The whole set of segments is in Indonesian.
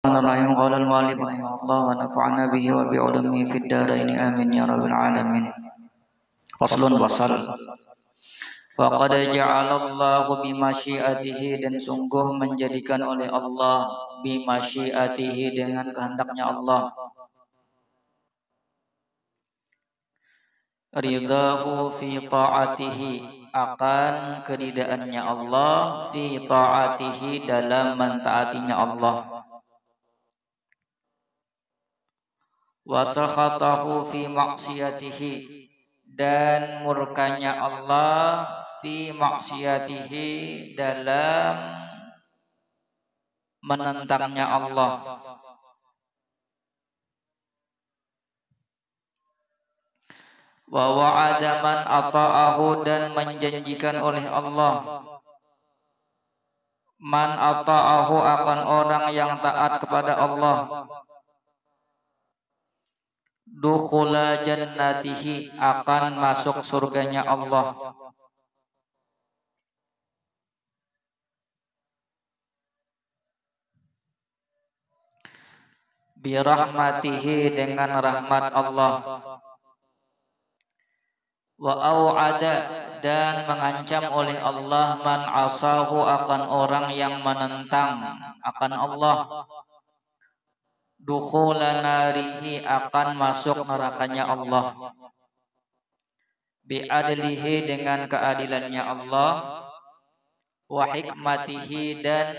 Bismillahirrahmanirrahim. Qala al-mu'allif rahimahullah wa nafa'ana bihi wa bi'ulumihi fid dharain amin ya rabbal alamin. Faslun wasal. Wa qad ja'alallahu bi masyiatihi, dan sungguh menjadikan oleh Allah bi masyiatihi dengan kehendaknya Allah, ridahu fi ta'atihi, akan keridaannya Allah, fi ta'atihi, dalam mentaatinya Allah, wa sakhatahu fi maksiyatihi, dan murkanya Allah fi maksiyatihi, dalam menentangnya Allah, wa wa'ada man ata'ahu, dan menjanjikan oleh Allah man ata'ahu, akan orang yang taat kepada Allah, dukhula jannatihi, akan masuk surganya Allah, birahmatihi, dengan rahmat Allah, wa au'ada, dan mengancam oleh Allah man asahu, akan orang yang menentang akan Allah, dukhula narihi, akan masuk nerakanya Allah, bi'adlihi, dengan keadilannya Allah, wa hikmatihi, dan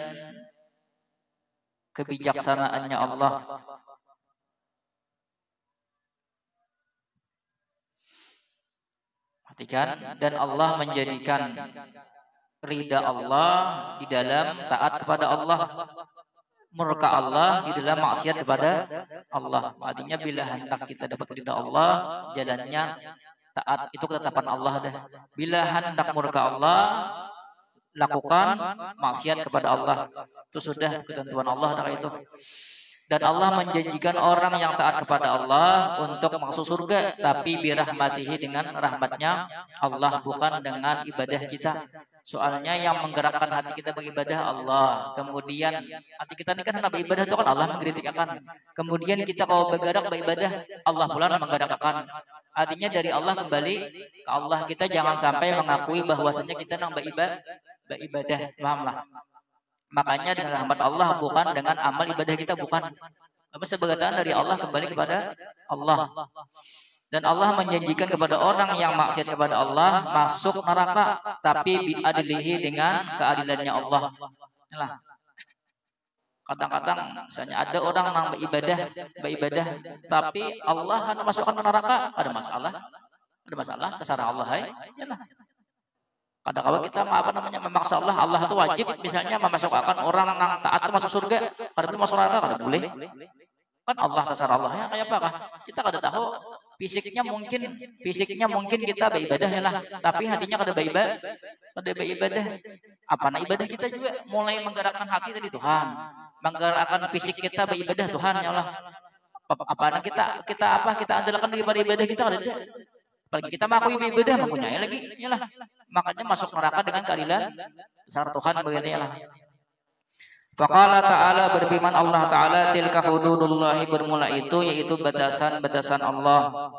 kebijaksanaannya Allah. Perhatikan, dan Allah menjadikan ridha Allah di dalam taat kepada Allah, murka Allah di dalam maksiat kepada Allah. Artinya bila hendak kita dapat ridha Allah, jalannya taat, itu ketetapan Allah dah. Bila hendak murka Allah, lakukan maksiat kepada Allah, itu sudah ketentuan Allah dari itu. Dan Allah menjanjikan orang yang taat kepada Allah untuk masuk surga, tapi birahmatihi, dengan rahmatnya Allah, bukan dengan ibadah kita. Soalnya yang menggerakkan hati kita beribadah Allah. Kemudian hati kita ini kan hendak beribadah itu kan Allah mengkritik akan. Kemudian kita kalau bergerak beribadah, Allah pula menggerakkan. Artinya dari Allah kembali ke Allah. Kita jangan sampai mengakui bahwasanya kita hendak beribadah. Pahamlah. Makanya dengan rahmat Allah, bukan dengan amal ibadah kita, bukan. Tapi sebagian dari Allah kembali kepada Allah. Dan Allah menjanjikan kepada orang yang maksiat kepada Allah masuk neraka, tapi bi'adlihi, dengan keadilannya Allah. Nah, kadang-kadang misalnya ada orang yang beribadah, tapi Allah hendak masukkan ke neraka, ada masalah, terserah Allah. Yalah. Kadang-kadang kita memaksa Allah, Allah itu wajib misalnya memasukkan orang yang taat itu masuk surga, padahal masuk neraka kada boleh. Kan Allah terserah Allah, ya kayak apakah? Kita kada tahu, fisiknya mungkin kita beribadah lah, tapi hatinya kada beribadah. Apa ibadah kita juga mulai menggerakkan hati dari Tuhan, menggerakkan fisik kita beribadah Tuhan, ya Allah. Apa kita andalkan daripada ibadah kita kada ada. Apalagi kita mengakui ibadah, mempunyai lagi, yalah. Makanya masuk neraka dengan keadilan besar Tuhan, begitu lah. Faqala ta'ala, berfirman Allah Ta'ala, tilka hududullahi, bermula itu yaitu batasan-batasan Allah.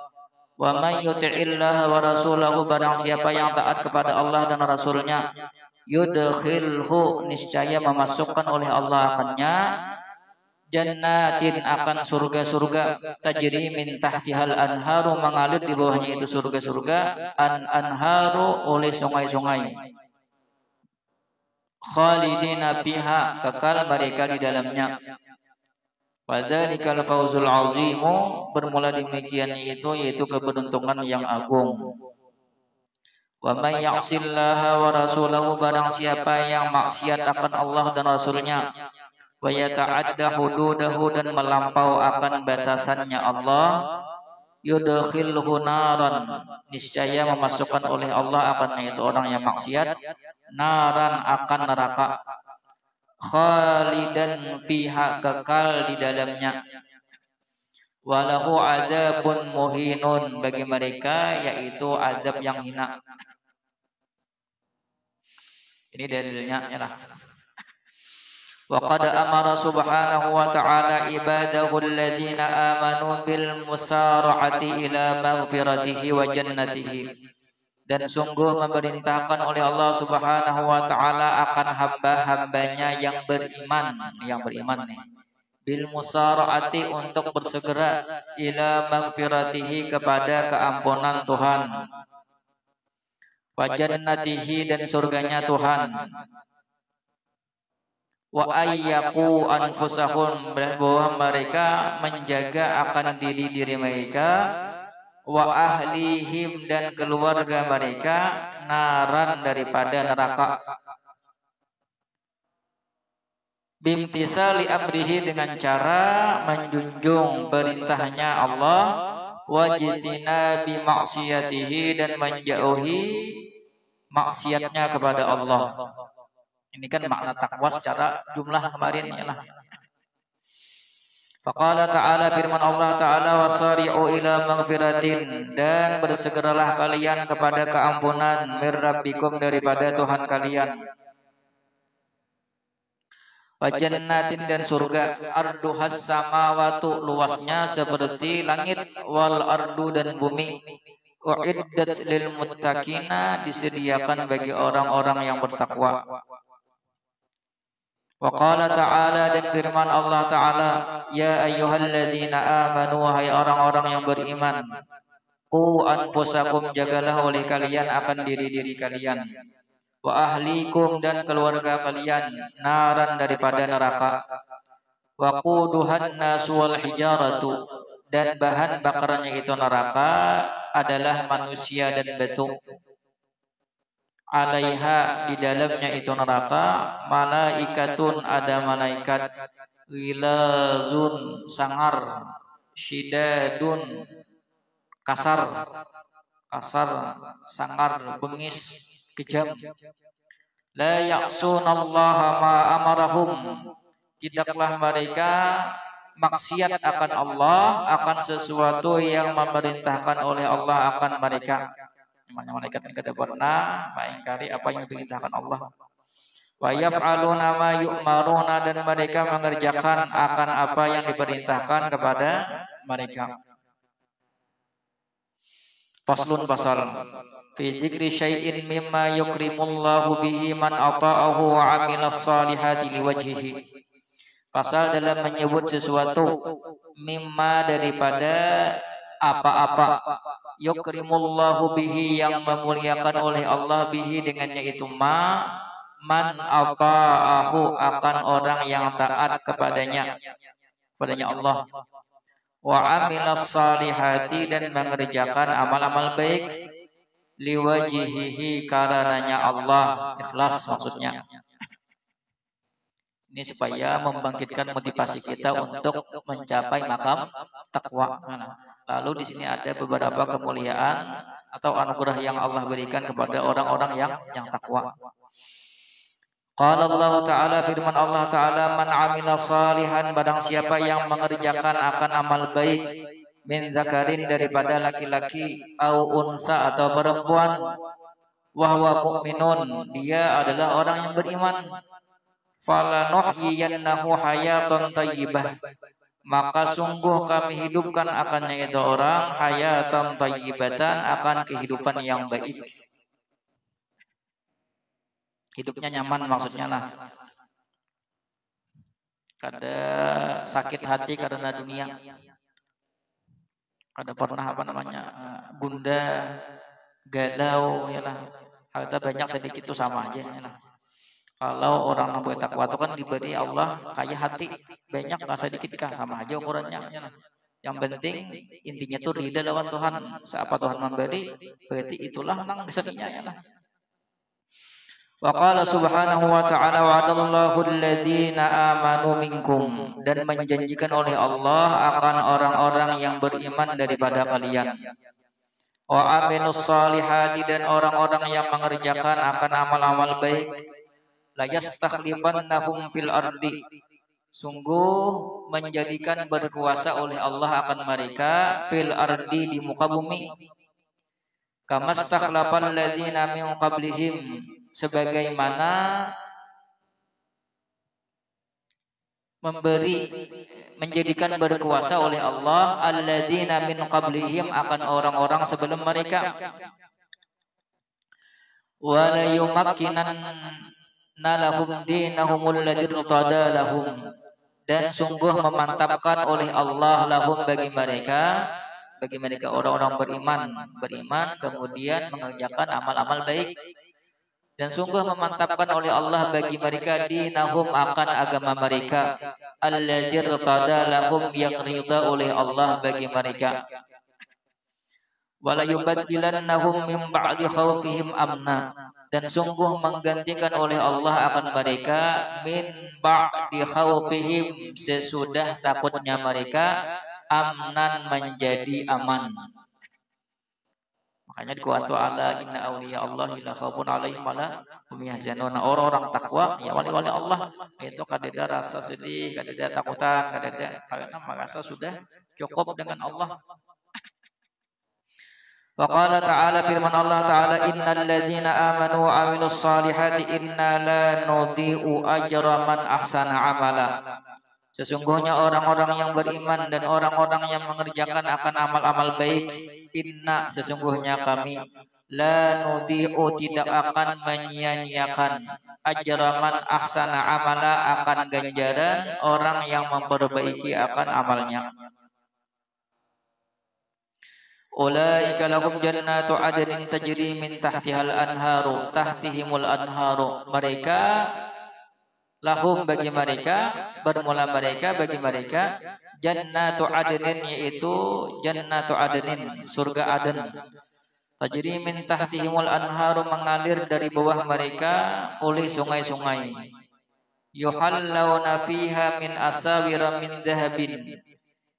Wa may yuti'illaha wa rasulahu, barang siapa yang taat kepada Allah dan Rasulnya, yudkhilhu, niscaya memasukkan oleh Allah akannya, jannatin, akan surga-surga, tajri min tahtihal anharu, mengalir di bawahnya itu surga-surga, anharu, oleh sungai-sungai, khalidina biha, kekal mereka di dalamnya. Wadzalikal fawzul azimu, bermula demikian itu yaitu keberuntungan yang agung. Wa may ya'sillaha wa rasulahu, barang siapa yang maksiat akan Allah dan Rasulnya, wa yata'adda hududahu, dan melampau akan batasannya Allah, yudkhilhu naran, niscaya memasukkan oleh Allah akan itu orang yang maksiat, naran, akan neraka, khalidan fiha, kekal di dalamnya, walahu adzabun muhinun, bagi mereka yaitu azab yang hina. Ini dalilnya ya lah. Wa qad amara subhanahu wa ta'ala ibadahu alladhina amanu bil musara'ati ila maghfiratihi wa jannatihi. Dan sungguh memerintahkan oleh Allah Subhanahu wa taala akan hamba-hambanya yang beriman nih. Bil musara'ati untuk bersegera ila maghfiratihi kepada keampunan Tuhan. Wa jannatihi dan surganya Tuhan. Wa ayyaku anfusahum bahwa mereka menjaga akan diri mereka, wa ahlihim dan keluarga mereka, naran daripada neraka. Bimtisali amrihi dengan cara menjunjung perintahnya Allah, wajtina bi maksiyatihi dan menjauhi maksiatnya kepada Allah. Ini kan makna takwa secara jumlah kemarin ya lah. Faqala ta'ala, firman Allah ta'ala, wasari'u ila maghfiratin, dan bersegeralah kalian kepada keampunan mir rabbikum daripada Tuhan kalian. Wa jannatin dan surga, arduhas samawatu luasnya seperti langit, wal ardu dan bumi, uiddat lil muttaqina disediakan bagi orang-orang yang bertakwa. Wa qala ta'ala, dan firman Allah ta'ala, ya ayyuhalladzina amanu, wahai orang-orang yang beriman, qu anfusakum, jagalah oleh kalian akan diri-diri kalian, wa ahlikum dan keluarga kalian, naran daripada neraka, wa quduhan nasu wal hijaratu, dan bahan bakarannya itu neraka adalah manusia dan batu. Alaiha, di dalamnya itu neraka, malaikatun, ada malaikat, ghilazun, sangar, syidadun, kasar, sangar, bengis, kejam. La ya'sunallaha ma amarahum, tidaklah mereka maksiat akan Allah, akan sesuatu yang memerintahkan oleh Allah akan mereka. Malaikat ini tidak pernah mengingkari apa yang diperintahkan Allah. Wa yaf'aluna ma yu'maruna, dan mereka mengerjakan akan apa yang diperintahkan kepada mereka. Faslun, pasal fi dzikri syai'in mimma yukrimullahu bihi man ata'ahu wa 'amilas salihati liwajhihi. Pasal dalam menyebut sesuatu, mimma daripada apa-apa, yukrimullahu bihi yang memuliakan oleh Allah, bihi dengannya itu man ata'ahu akan orang yang taat kepadanya Allah, wa amilas salihati dan mengerjakan amal-amal baik, liwajhihi karenanya Allah, ikhlas maksudnya. Ini supaya membangkitkan motivasi kita untuk mencapai makam takwa. Lalu di sini ada beberapa kemuliaan atau anugerah yang Allah berikan kepada orang-orang yang takwa. Qala Allah Ta'ala, firman Allah Ta'ala, man amila salihan, barang siapa yang mengerjakan akan amal baik, min zakarin daripada laki-laki, au unsa atau perempuan, wahwa mu'minun, dia adalah orang yang beriman, falanuhyiyannahu hayatan thayyibah, maka sungguh kami hidupkan akannya itu orang hayatan thayyibatan, akan kehidupan yang baik. Hidupnya nyaman maksudnya lah. Kada sakit hati karena dunia. Kada pernah gundah, galau ya lah. Harta banyak sedikit itu sama aja ya lah. Kalau orang yang bertakwa itu kan diberi Allah kaya hati, banyak nggak sedikit kah, sama aja ukurannya. Ya. Yang penting intinya tuh ridha lawan Tuhan. Siapa Tuhan memberi, berarti itulah nang disaninya ya. Wa qala subhanahu wa ta'ala, wa'adallahu alladhina amanu minkum, dan menjanjikan oleh Allah akan orang-orang yang beriman daripada kalian. Wa aminus salihati, dan orang-orang yang mengerjakan akan amal-amal baik, la yastakhlifannahum fil ardi, sungguh menjadikan berkuasa oleh Allah akan mereka, fil ardi, di muka bumi, kamastakhlafal ladzina min qablihim, sebagaimana menjadikan berkuasa oleh Allah alladzina min qablihim akan orang-orang sebelum mereka wa la yumakkinanna lahum dinahumul ladzi irtada lahum, dan sungguh memantapkan oleh Allah lahum bagi mereka orang-orang beriman kemudian mengerjakan amal-amal baik, dan sungguh memantapkan oleh Allah bagi mereka dinahum akan agama mereka alladzi irtada lahum yang ridha oleh Allah bagi mereka, wala yubaddilannahum min ba'di khaufihim amna, dan sungguh menggantikan oleh Allah akan mereka min ba'di khaufihim sesudah takutnya mereka amnan menjadi aman. Makanya di Quran ala inna awliya Allah la khaufun alaihim wala hum yahzanun. Orang-orang takwa ya wali-wali Allah itu kadeda rasa sedih, kadeda takutan, kadeda karena merasa sudah cukup dengan Allah. Wa qala ta'ala firman Allah ta'ala innal ladzina amanu wa 'amilus solihati inna la nudhi'u ajra man ahsana amala. Sesungguhnya orang-orang yang beriman dan orang-orang yang mengerjakan akan amal-amal baik, inna sesungguhnya kami la nudhi'u tidak akan menyia-nyiakan ajra man ahsana amala akan ganjaran orang yang memperbaiki akan amalnya. Ulaika lahum jannatu adnin tajri min tahtihal anharu tahtihimul anharu. Mereka lahum bagi mereka bermula mereka bagi mereka jannatu adnin yaitu jannatu adnin surga Aden. Tajri min tahtihimul anharu mengalir dari bawah mereka oleh sungai-sungai. Yuhallawna fiha min asawira min dhahabin,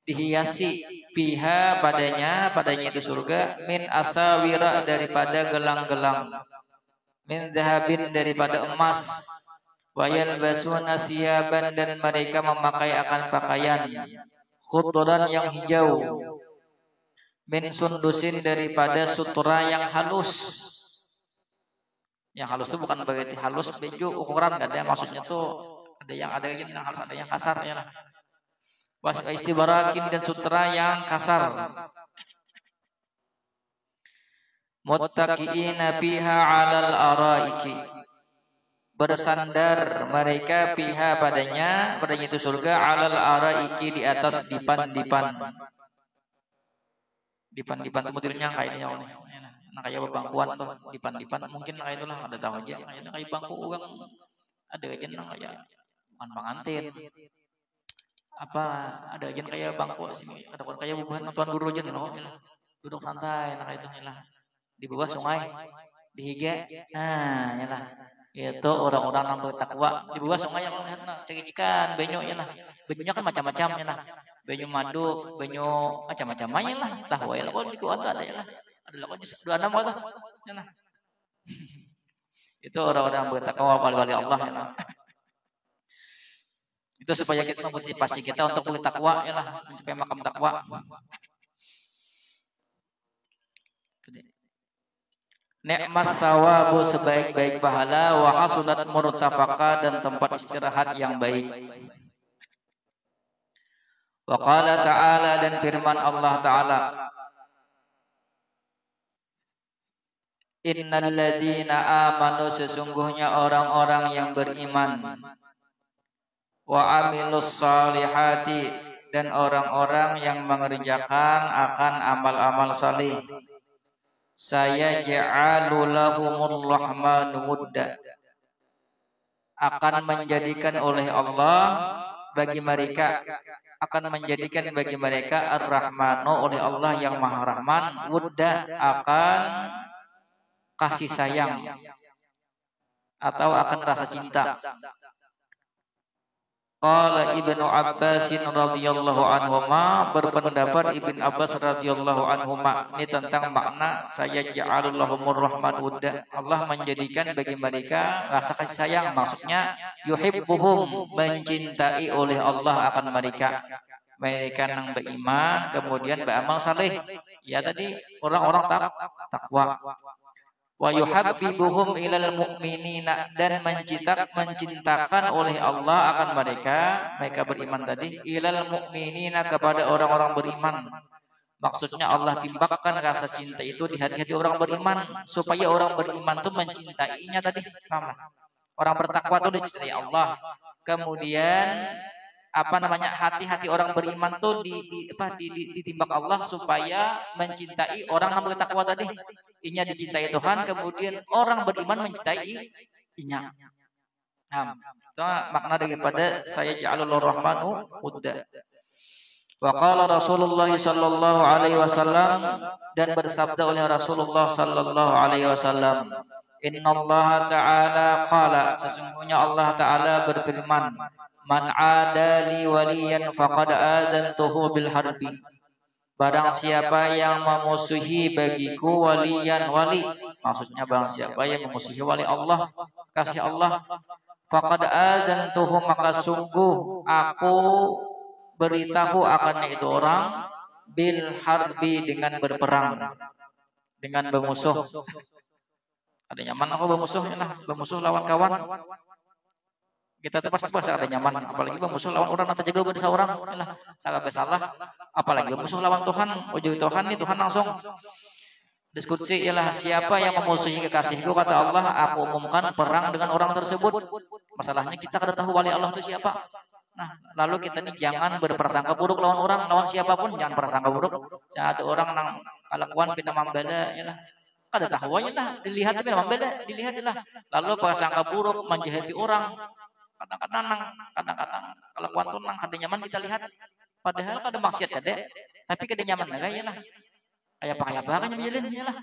dihiasi fiha padanya itu surga min asawira daripada gelang-gelang min dhahabin daripada emas wa yalbasuna thiyaban dan mereka memakai akan pakaian khudran yang hijau min sundusin daripada sutra yang halus. Yang halus itu bukan berarti halus baju ukuran, enggak ada, maksudnya tuh ada yang halus, ada yang kasar ya lah. Was istibarakin dan sutra yang kasar. Muttaqiina fiha 'alal araiki, bersandar mereka fiha padanya itu surga 'alal araiki di atas dipan-dipan. Dipan-dipan itu modelnya kayak ini ya. Nah kayak bangkuan tuh dipan-dipan mungkin kayak itulah ada tahu aja kayak bangku orang ada aja kayak bukan pengantin. Apa ada aja kayak bangku sini ada kayak bubuhan tuan guru aja loh duduk santai nah itu lah di bawah sungai di higa nah lah itu orang-orang yang bertakwa di bawah sungai yang melihat nah cekikan banyu ya lah banyunya kan macam-macam ya lah banyu madu banyu macam-macam ya lah tahu ya lah kalau di kuat ada ya lah ada lah dua nama lah ya lah itu orang-orang yang bertakwa wali-wali Allah ya lah. Itu supaya kita memotivasi kita untuk bertakwa ya lah mencapai makam takwa. Nikmat sawabu sebaik-baik pahala wa hasulat murtafaqa dan tempat istirahat yang baik. Wa qala ta'ala dan firman Allah ta'ala innal ladzina amanu sesungguhnya orang-orang yang beriman wa amilus salihati dan orang-orang yang mengerjakan akan amal-amal salih saya ja'alu lahumur rahmanu wudda akan menjadikan oleh Allah bagi mereka ar-rahmanu oleh Allah yang maha rahman wudda akan kasih sayang atau akan rasa cinta. Qala Ibnu Abbas radhiyallahu anhuma berpendapat Ibnu Abbas radhiyallahu anhuma ini tentang makna saya ja'alulahumur rahman wudda Allah menjadikan bagi mereka rasa kasih sayang maksudnya yuhibbuhum mencintai oleh Allah akan mereka yang beriman kemudian beramal saleh ya tadi orang-orang takwa wa yuhabbibuhum ilal mu'minina, dan mencintakan oleh Allah akan mereka beriman tadi, ilal mu'minina, kepada orang-orang beriman. Maksudnya Allah timbakkan rasa cinta itu di hati-hati orang beriman supaya orang beriman itu mencintainya tadi. Orang bertakwa itu dicintai Allah. Kemudian hati-hati orang beriman tuh ditimbak Allah supaya mencintai orang yang bertakwa tadi. Inya dicintai Tuhan, kemudian orang beriman mencintai inya. Itu makna daripada saya ja'alul rahmanu udda. Wa qala Rasulullah sallallahu alaihi wasallam, dan bersabda oleh Rasulullah sallallahu alaihi wasallam, innallaha ta'ala qala, sesungguhnya Allah taala berfirman, man adali waliyan faqad adantuhu bil harbi, barang siapa yang memusuhi bagiku waliyan, wali maksudnya barang siapa yang memusuhi wali Allah, kasih Allah, faqad adantuhu, maka sungguh aku beritahu akannya itu orang, bil harbi, dengan berperang, dengan bermusuh. Ada nyaman aku bermusuhnya lah, bermusuh lawan kawan. Kita tuh pasti ada nyaman, apalagi bermusuh lawan orang atau jaga berdua orang, lah sangat bersalah. Apalagi bermusuh lawan Tuhan, ujung Tuhan nih, Tuhan langsung diskusi, ialah siapa yang memusuhi kekasihku, kata Allah, aku umumkan perang dengan orang tersebut. Masalahnya kita kada tahu wali Allah itu siapa. Nah, lalu kita nih jangan berprasangka buruk lawan orang, lawan siapapun jangan prasangka buruk. Ada orang nang kalakuan pindah mambada, ya lah. Kada tahu aja lah, dilihat pindah mambada, dilihat lah. Lalu prasangka buruk, menjahati orang. Kadang-kadang kalakuan tuh nang kada nyaman kita lihat. Padahal kada maksiat kada, tapi kada nyaman lah ya lah. Kayak apa kan yang menjalin ya lah.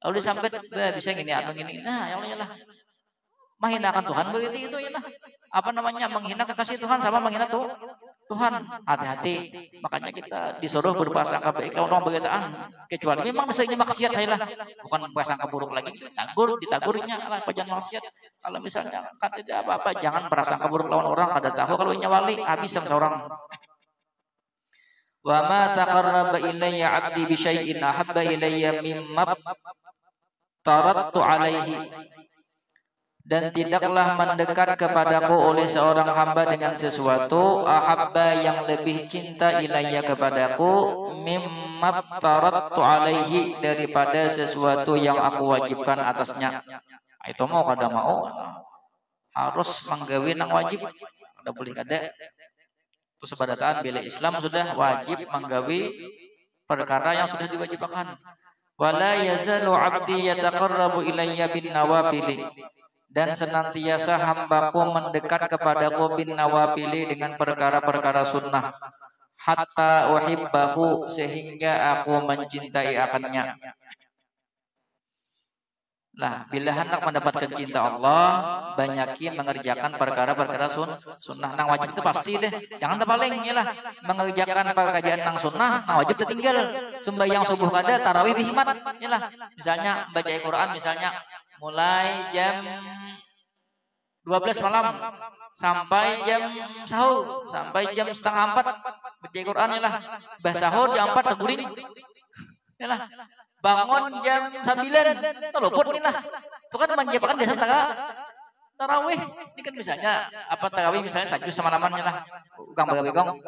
Lalu disampai bisa gini atau gini. Nah, ya lah. Menghinakan Tuhan begitu itu ya lah. Menghina kekasih Tuhan sama menghina Tuhan. Hati-hati. Makanya kita disuruh berprasangka baik lawan orang begitaan. Kecuali memang misalnya maksiat lah. Bukan prasangka buruk lagi. Ditagurnya lah jangan maksiat. Kalau misalnya kan tidak apa-apa, jangan prasangka buruk lawan orang. Kada tahu kalau inya wali habis sama orang. Wa ma taqarraba ilayya 'abdi bi syai'in ahabba ilayya mimma tarattu 'alaihi, dan tidaklah mendekat kepadaku oleh seorang hamba dengan sesuatu, ahabba, yang lebih cinta, ilayya, kepadaku, mimma tarattu alaihi, daripada sesuatu yang aku wajibkan atasnya. Itu mau kada mau harus menggawi nang wajib, kada boleh kada. Itu sebadataan bila Islam sudah wajib menggawi perkara yang sudah diwajibkan. Wala yazalu 'abdi yataqarrabu ilayya bin nawafili, dan senantiasa hambaku mendekat kepadaku bin nawafili, dengan perkara-perkara sunnah, hatta uhibbahu, sehingga aku mencintai akannya. Nah, bila hendak mendapatkan cinta Allah, banyakin mengerjakan perkara-perkara sunnah. Nang wajib itu pasti deh, jangan terpaling ya lah. Mengerjakan pekerjaan nang sunnah, nang wajib tertinggal. Sembahyang subuh kada, tarawih bihimat ya lah. Misalnya baca Al-Quran, misalnya mulai jam 12 malam sampai jam sahur, sampai jam setengah 4 baca Al-Quran ya lah. Bah sahur jam 4 teguring ya lah. Bangun jam 9, luput nih lah. Itu kan menyiapkan desa tarawih. Ini kan misalnya tarawih misalnya satu sama namanya lah. Ukang bagong.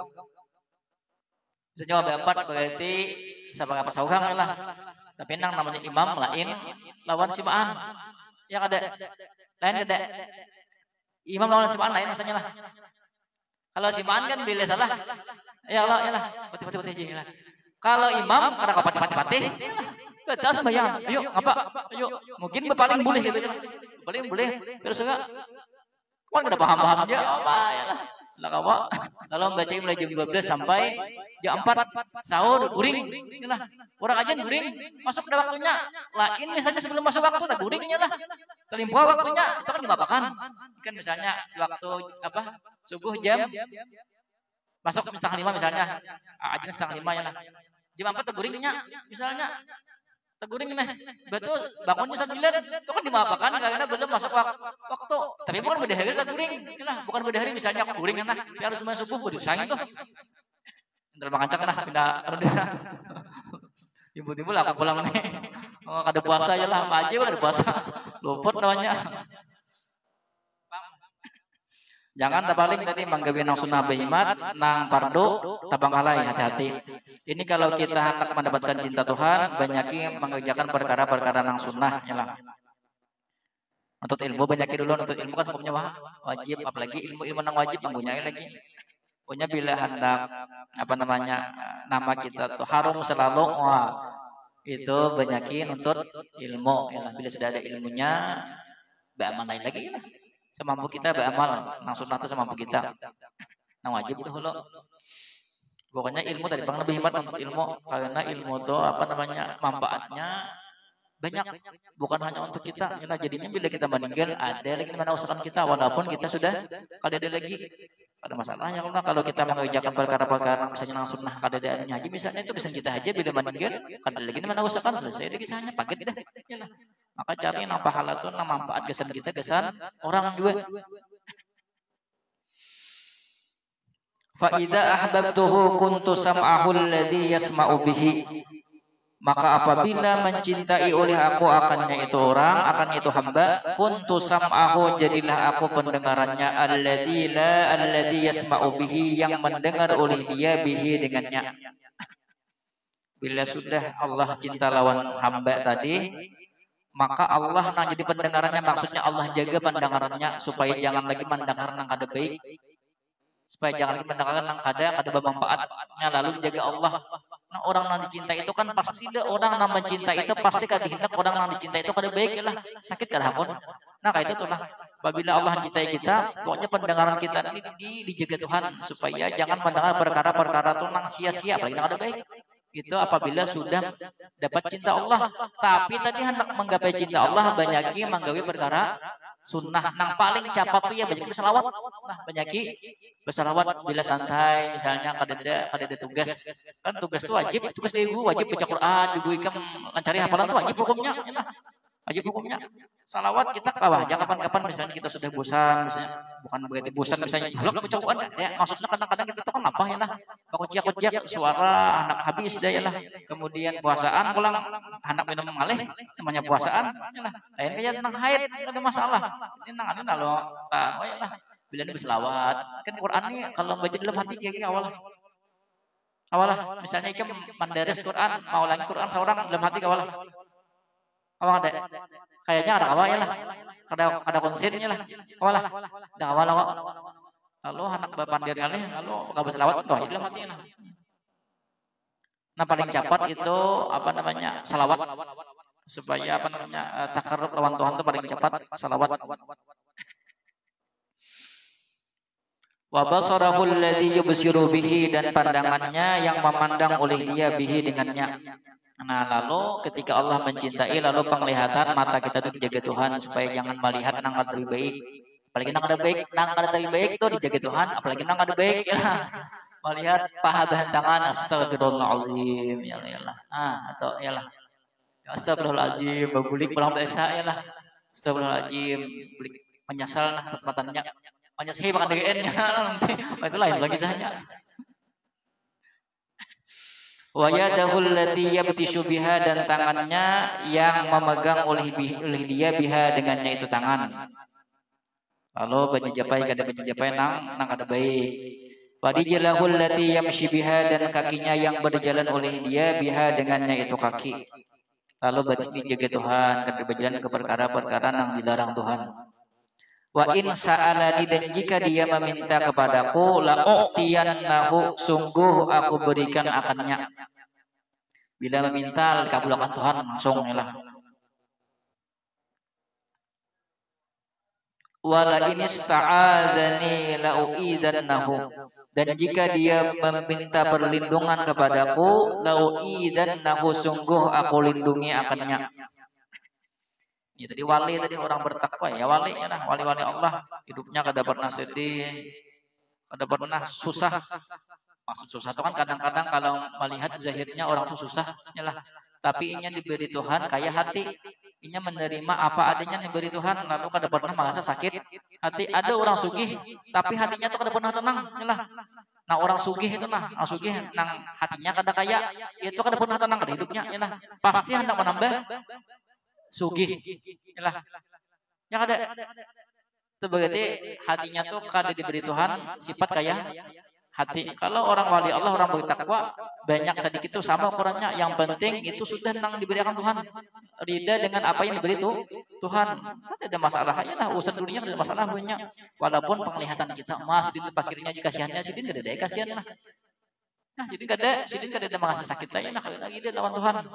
Misalnya berempat berarti sama apa saugang lah. Tapi nang namanya imam lain lawan simaan. Yang ada lain ada. Imam lawan simaan lain maksudnya lah. Kalau simaan kan bila salah. Ya Allah, pati-pati aja lah. Kalau imam karena kau pati-pati. Betul sembahyang. Ayo, apa? Ayo. Mungkin berpaling boleh gitu kan. Paling boleh. Terus enggak. Kan enggak paham-paham dia apa ya lah. Lah kawa. Kalau baca mulai jam 12 sampai jam 4 sahur guring. Nah, orang aja guring masuk ke waktunya. Lain misalnya sebelum masuk waktu tak guringnya lah. Terlimpah waktunya itu kan dimapakan. Kan misalnya waktu subuh jam masuk setengah 5 misalnya. Ajin setengah 5 ya lah. Jam 4 teguringnya misalnya. Teguring nih, betul bangunnya 9, itu kan dimaafkan karena belum masuk waktu. Tapi bukan beda hari teguring, bukan beda hari misalnya aku guring nah, harus semua subuh gue disayang tuh. Ntar mengancak nah pindah. Ibu-ibu lah aku pulang nih. Oh, kada puasa ya lah, apa aja kada puasa. Luput namanya. Jangan tabaling tadi manggawi nang sunnah behimat, nang pardo tabang kalai, hati-hati. Ini kalau kita hendak mendapatkan cinta Tuhan, banyaki mengerjakan perkara-perkara nang sunnah, ya lah. Untuk ilmu banyaki dulu, untuk ilmu kan hukumnya wajib, apalagi ilmu-ilmu nang wajib mempunyai lagi. Punya bila hendak apa namanya nama kita tuh harum selalu, itu banyakin untuk ilmu, ya lah. Bila sudah ada ilmunya, beramal lain lagi ya. Semampu kita beramal, nang sunnah itu semampu kita. Nang wajib dulu. Pokoknya ilmu tadi bang lebih hebat untuk ilmu, karena ilmu itu apa namanya manfaatnya banyak, bukan hanya untuk kita. Nah, jadinya bila kita meninggal ada lagi mana usahakan kita, walaupun kita sudah kada ada lagi. Ada masalahnya kalau kita mengerjakan perkara-perkara misalnya nang sunnah kada ada haji misalnya itu bisa kita aja bila meninggal kada lagi mana usahakan selesai lagi kisahnya paket dah. Yalah. Maka cari nang pahala itu nang manfaat kesan kita kesan orang juga. Fa idza ahbabtuhu kuntu sam'ahu alladhi yasma'u bihi. Maka apabila mencintai oleh aku akannya itu orang, akan itu hamba, kuntu sam'ahu jadilah aku pendengarannya alladhi yasma'u bihi yang mendengar oleh dia bihi dengannya. Bila sudah Allah cinta lawan hamba tadi, maka Allah nang jadi pendengarannya, maksudnya Allah jaga pendengarannya supaya jangan lagi mendengar nang kada baik, supaya jangan lagi mendengar nang kada bermanfaatnya, lalu dijaga Allah. Nah, orang nang dicinta itu kan pasti orang nang mencinta itu pasti kada hendak orang nang dicinta itu kada baik lah, sakit kada hakun. Nah kayak itu tuh lah. Apabila Allah mencintai kita, pokoknya pendengaran kita ini dijaga Tuhan supaya jangan mendengar perkara-perkara tuh nang sia-sia, apalagi nang kada baik. Itu apabila sudah dapat cinta Allah. Tapi tadi hendak menggapai cinta Allah banyaki menggawi perkara sunnah. Nang paling capat tuh ya banyak berselawat. Nah, banyaki berselawat bila santai misalnya kada tugas. Kan tugas itu wajib, tugas ibu wajib baca Quran, ibu ikam mencari hafalan itu wajib hukumnya. Wajib hukumnya. Salawat kita kawah aja kapan-kapan misalnya kita sudah bosan, misalnya bukan begitu bosan misalnya julek baca Quran ya, maksudnya kadang-kadang kita tuh kan apa ya lah, kuciak-kuciak suara anak habis dah ya lah. Kemudian puasaan pulang anak minum malih namanya puasaan ya lah. Lain kayak nang haid ada masalah. Ini nang anu lo ya lah. Bila ini berselawat kan Quran ini kalau baca dalam hati kayak awal misalnya ikam mandaris Quran mau lagi Quran seorang dalam hati awal awal ada kayaknya ada awal ya lah, ada konsennya lah awal ada awal lalu anak bapak dari kali lalu nggak berselawat tuh dalam hati lah. Nah paling cepat itu apa namanya salawat supaya apa namanya takarrub lawan Tuhan itu paling cepat salawat. Wa basarahu alladhi yubsiru bihi, dan pandangannya yang memandang oleh dia bihi dengannya. Nah lalu ketika Allah mencintai lalu penglihatan mata kita itu dijaga Tuhan supaya jangan melihat nang kada lebih baik, apalagi nang kada lebih baik itu dijaga Tuhan, apalagi nang kada baik ya melihat paha bahan tangan astagfirullahaladzim ya lah atau ya lah astagfirullahaladzim bagulik pulang biasa ya lah astagfirullahaladzim menyesal nah kesempatannya menyesal makan DN-nya nanti itu lain lagi saja. Wa yadahu allati yabtishu biha, dan tangannya yang memegang oleh dia biha dengannya itu tangan. Lalu baju japai kada baju japai nang kada baik. Wa rijlahu allati yamshi biha, dan kakinya yang berjalan oleh dia biha dengannya itu kaki. Lalu berarti jaga Tuhan kada berjalan ke perkara-perkara nang dilarang Tuhan. Wa in sa'alani, dan jika dia meminta kepadaku la u'tiyannahu, sungguh aku berikan akannya. Bila meminta kabulkan Tuhan langsung lah. Wala in ista'adzani la u'idannahu, dan jika dia meminta perlindungan kepadaku la u'idannahu, sungguh aku lindungi akannya. Ya, tadi wali tadi orang bertakwa ya wali ya lah, wali-wali Allah hidupnya kada pernah sedih, kada pernah susah. Maksud susah itu kan kadang-kadang kalau melihat zahirnya orang itu susah ya lah, tapi inya diberi Tuhan kayak hati, inya menerima apa adanya diberi Tuhan, lalu kada pernah merasa sakit hati. Ada orang sugih tapi hatinya tuh kada pernah tenang ya lah. Nah orang sugih itu nah, orang sugih nang hatinya kada kaya, itu kada pernah tenang kada hidupnya, ya nah. Pasti hendak menambah sugih, ya lah. Ya kada. Itu berarti hatinya tuh kada diberi Tuhan sifat kaya hati. Kalau orang wali Allah, orang bertakwa, banyak sedikit itu sama ukurannya. Yang penting itu sudah nang diberikan Tuhan. Rida dengan apa yang diberi itu Tuhan. Kan ada masalah aja lah. Urusan dunia ada masalah banyak. Walaupun penglihatan kita mas, sidin pakirnya jika kasihannya sidin kada ada kasihan lah. Nah sidin kada ada merasa sakit aja nah kalau lagi dia lawan Tuhan.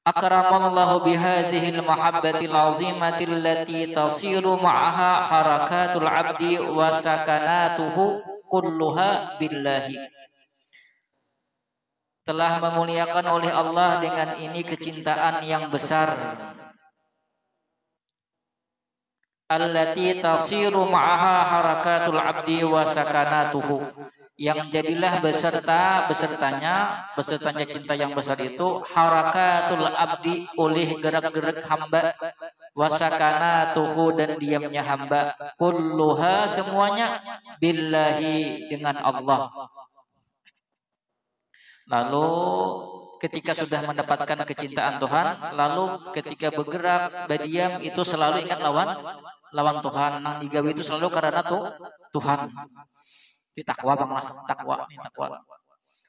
Akramallahu bihadhil mahabbatil azimatil lati tasiru ma'aha harakatul abdi wa sakanatuhu kulluha billahi. Telah memuliakan oleh Allah dengan ini kecintaan yang besar. Allati tasiru ma'aha harakatul abdi wa sakanatuhu. Yang jadilah besertanya cinta yang besar itu harakatul abdi oleh gerak-gerak hamba wasakanatuhu dan diamnya hamba kulluha semuanya billahi dengan Allah. Lalu ketika sudah mendapatkan kecintaan Tuhan, lalu ketika bergerak berdiam itu selalu ingat lawan Tuhan. Nang digawi itu selalu karena Tuhan. Di takwa bang lah, takwa.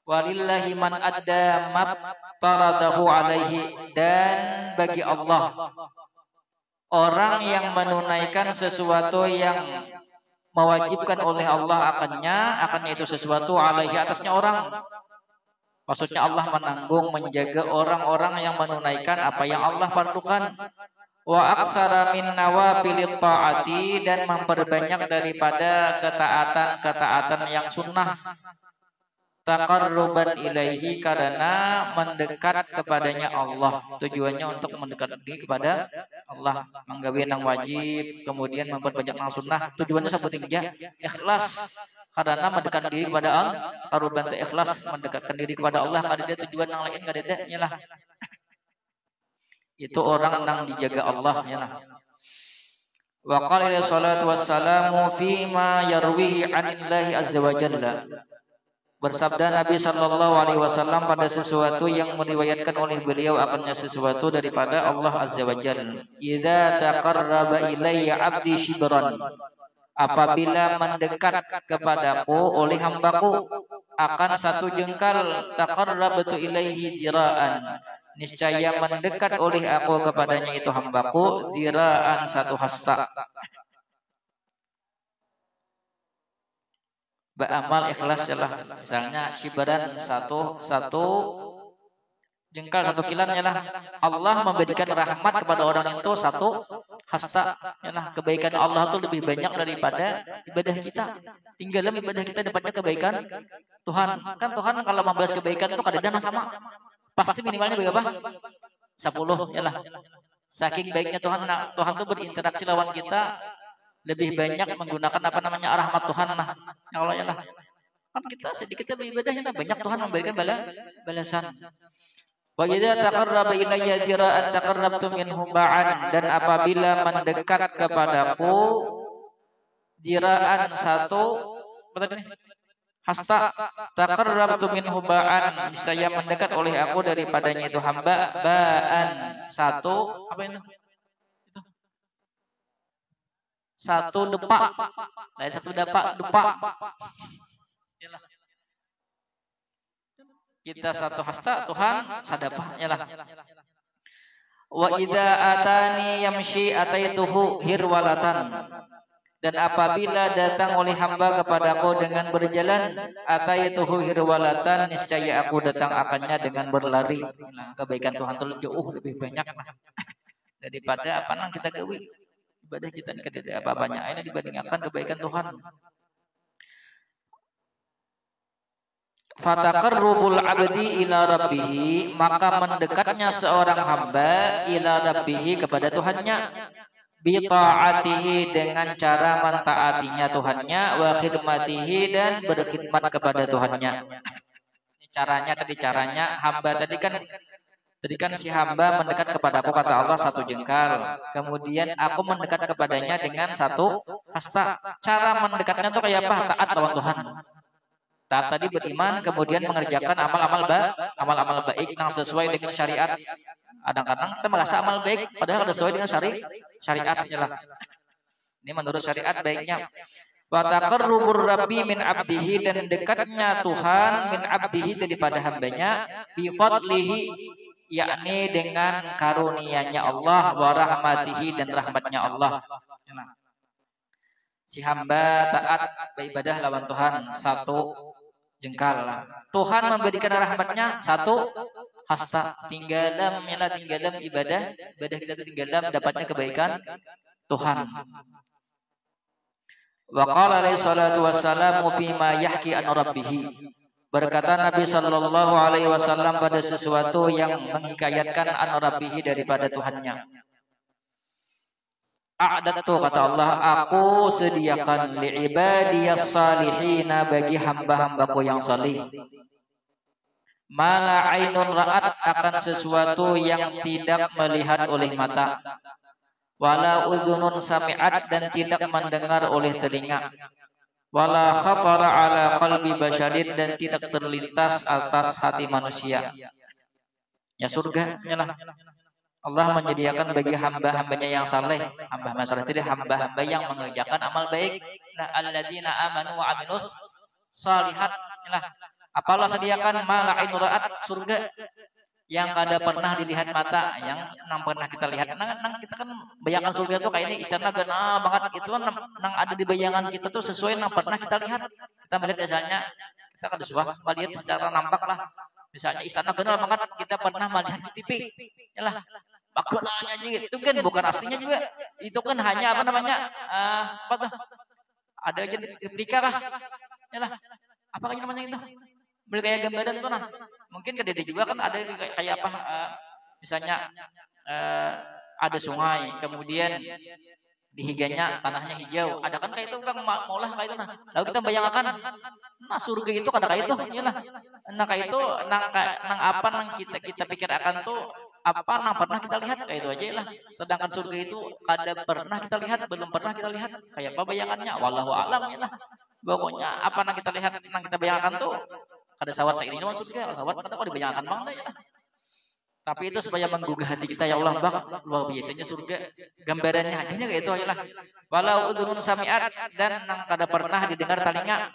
Walillahi man adda mabtaradahu alaihi, dan bagi Allah orang yang menunaikan sesuatu yang mewajibkan oleh Allah akannya itu sesuatu alaihi atasnya orang. Maksudnya Allah menanggung menjaga orang-orang yang menunaikan apa yang Allah fardukan. Wa aksara min nawafilit ta'ati, dan memperbanyak daripada ketaatan yang sunnah, taqarruban ilaihi, karena mendekat kepadanya Allah. Tujuannya untuk mendekat diri kepada Allah, menggawe nang wajib, kemudian memperbanyak nang sunnah. Tujuannya seperti dia ikhlas, karena mendekat diri kepada Allah. Taqarruban tu ikhlas, mendekatkan diri kepada Allah, kada ada tujuan yang lain, kada ada nyalah. Itu orang nang dijaga Allah ya lah. Wa qala salatu wassalamu fi ma yarwihi anillahi azza wa jalla. Bersabda Nabi sallallahu alaihi wasallam pada sesuatu yang meriwayatkan oleh beliau akannya sesuatu daripada Allah azza wa jalla. Idza taqarraba ilayya 'abdi shibran. Apabila mendekat kepadaku oleh hambaku akan satu jengkal, taqarrabtu ilaihi diraan, niscaya mendekat oleh aku kepadanya itu hambaku diraan satu hasta. Beramal ikhlas lah. Misalnya shibran satu jengkal, satu kilan ya lah. Allah memberikan rahmat kepada orang itu satu hasta ya lah. Kebaikan Allah itu lebih banyak daripada ibadah kita. Tinggal ibadah kita dapatnya kebaikan Tuhan. Kan Tuhan kalau membalas kebaikan itu kadang-kadang sama. Pasti minimalnya berapa? 10 ya lah. Saking baiknya Tuhan tuh berinteraksi lawan kita, lebih banyak menggunakan apa namanya rahmat Tuhan nah. Allah ya lah. Kan kita sedikit beribadah ya, banyak Tuhan memberikan balasan. Wa idza taqarraba ilayya dira'an taqarrabtu minhu ba'an, dan apabila mendekat kepadaku dira'an satu hasta, taqarrabtu minhu ba'an, saya mendekat oleh aku daripadanya itu hamba, ba'an satu apa itu? Satu depak. Lain satu depak. Kita satu hasta, Tuhan sadapah lah. Wa idza atani yamshi ataituhu hirwalatan, dan apabila datang oleh hamba kepadaku dengan berjalan, ataituhu hirwalatan, niscaya aku datang akannya dengan berlari. Nah, kebaikan Tuhan itu jauh lebih banyak daripada apa nang kita gawi. Ibadah kita ini kada apa banyak ini dibandingkan kebaikan Tuhan. Fataqarrubul abdi ila rabbih, maka mendekatnya seorang hamba ila rabbih kepada Tuhannya, bi ta'atihi, dengan cara mentaatinya Tuhannya, wa khidmatihi, dan berkhidmat kepada Tuhannya. Caranya hamba tadi kan Jadi kan si hamba mendekat kepadaku kata Allah satu jengkal. Kemudian aku mendekat kepadanya dengan satu hasta. Cara mendekatnya tuh kayak apa? Taat lawan Tuhan. Taat tadi beriman, kemudian mengerjakan amal-amal baik yang sesuai dengan syariat. Kadang-kadang kita merasa amal baik, padahal sesuai dengan syariatnya lah. Ini menurut syariat baiknya. Wa taqarrubur rabbi min abdihi, dan dekatnya Tuhan min abdihi daripada hambanya bi fadlihi, yakni dengan karunia-Nya Allah, wa rahmatihi, dan rahmatnya Allah. Si hamba taat beribadah lawan Tuhan satu jengkal. Tuhan memberikan rahmatnya satu hasta. Tinggalam ibadah kita itu tinggalam dapatnya kebaikan Tuhan. Wa qala alaihi salatu wassalamu fima yahki an rabbih. Berkata Nabi sallallahu alaihi wasallam pada sesuatu yang menghikayatkan an rabbih daripada Tuhannya. A'dadtu kata Allah, aku sediakan li ibadiyas salihina, bagi hamba-hambaku yang salih. Mala ainun ra'at, akan sesuatu yang tidak melihat oleh mata. Wala udhunun sami'at, dan tidak mendengar oleh telinga. Wala khatara ala qalbi basyarin, dan tidak terlintas atas hati manusia. Ya surga, yalah. Allah menyediakan bagi hamba-hambanya yang saleh, hamba-hamba saleh itu hamba-hamba yang mengerjakan amal baik. Nah, alladzina amanu wa amilus shalihat. Yalah. Apa Allah sediakan? Ma la ainu ra'at, surga yang kada pernah dilihat mata, yang pernah kita lihat. Nang kita kan bayangan surga itu kayak ini istana gana banget, itu nang ada di bayangan kita tuh sesuai nang pernah kita lihat. Kita melihat biasanya kita kada suah melihat secara nampak lah. Misalnya istana gana banget kita pernah melihat di TV. Yalah. Bakunanya aja itu kan bukan aslinya juga. Itu kan hanya apa namanya? Apa tuh? Ada aja replika lah. Yalah. Apa lagi namanya itu? Beli kayak gambaran tuh nah. Mungkin ke Dede juga kan ada kayak apa, misalnya ada sungai, kemudian di higanya tanahnya hijau, ada kan kayak itu kan maulah kayak itu nah. Lalu kita bayangkan, nah surga itu kada kayak itu, iyalah. Nah kayak itu nang apa nang kita pikir akan tuh apa nang pernah kita lihat kayak itu aja lah. Sedangkan surga itu kada pernah kita lihat, belum pernah kita lihat. Kayak apa bayangannya? Wallahu a'lam ya lah. Pokoknya apa nang kita lihat, nang kita bayangkan tuh kada sawat saiki ini surga, sawat kada kok dibayangkan mangda ya. Tapi itu supaya menggugah hati kita, ya Allah bak luar biasanya surga. Gambarannya aja kayak itu aja lah. Walau udhunun sami'at, dan nang kada pernah didengar telinga.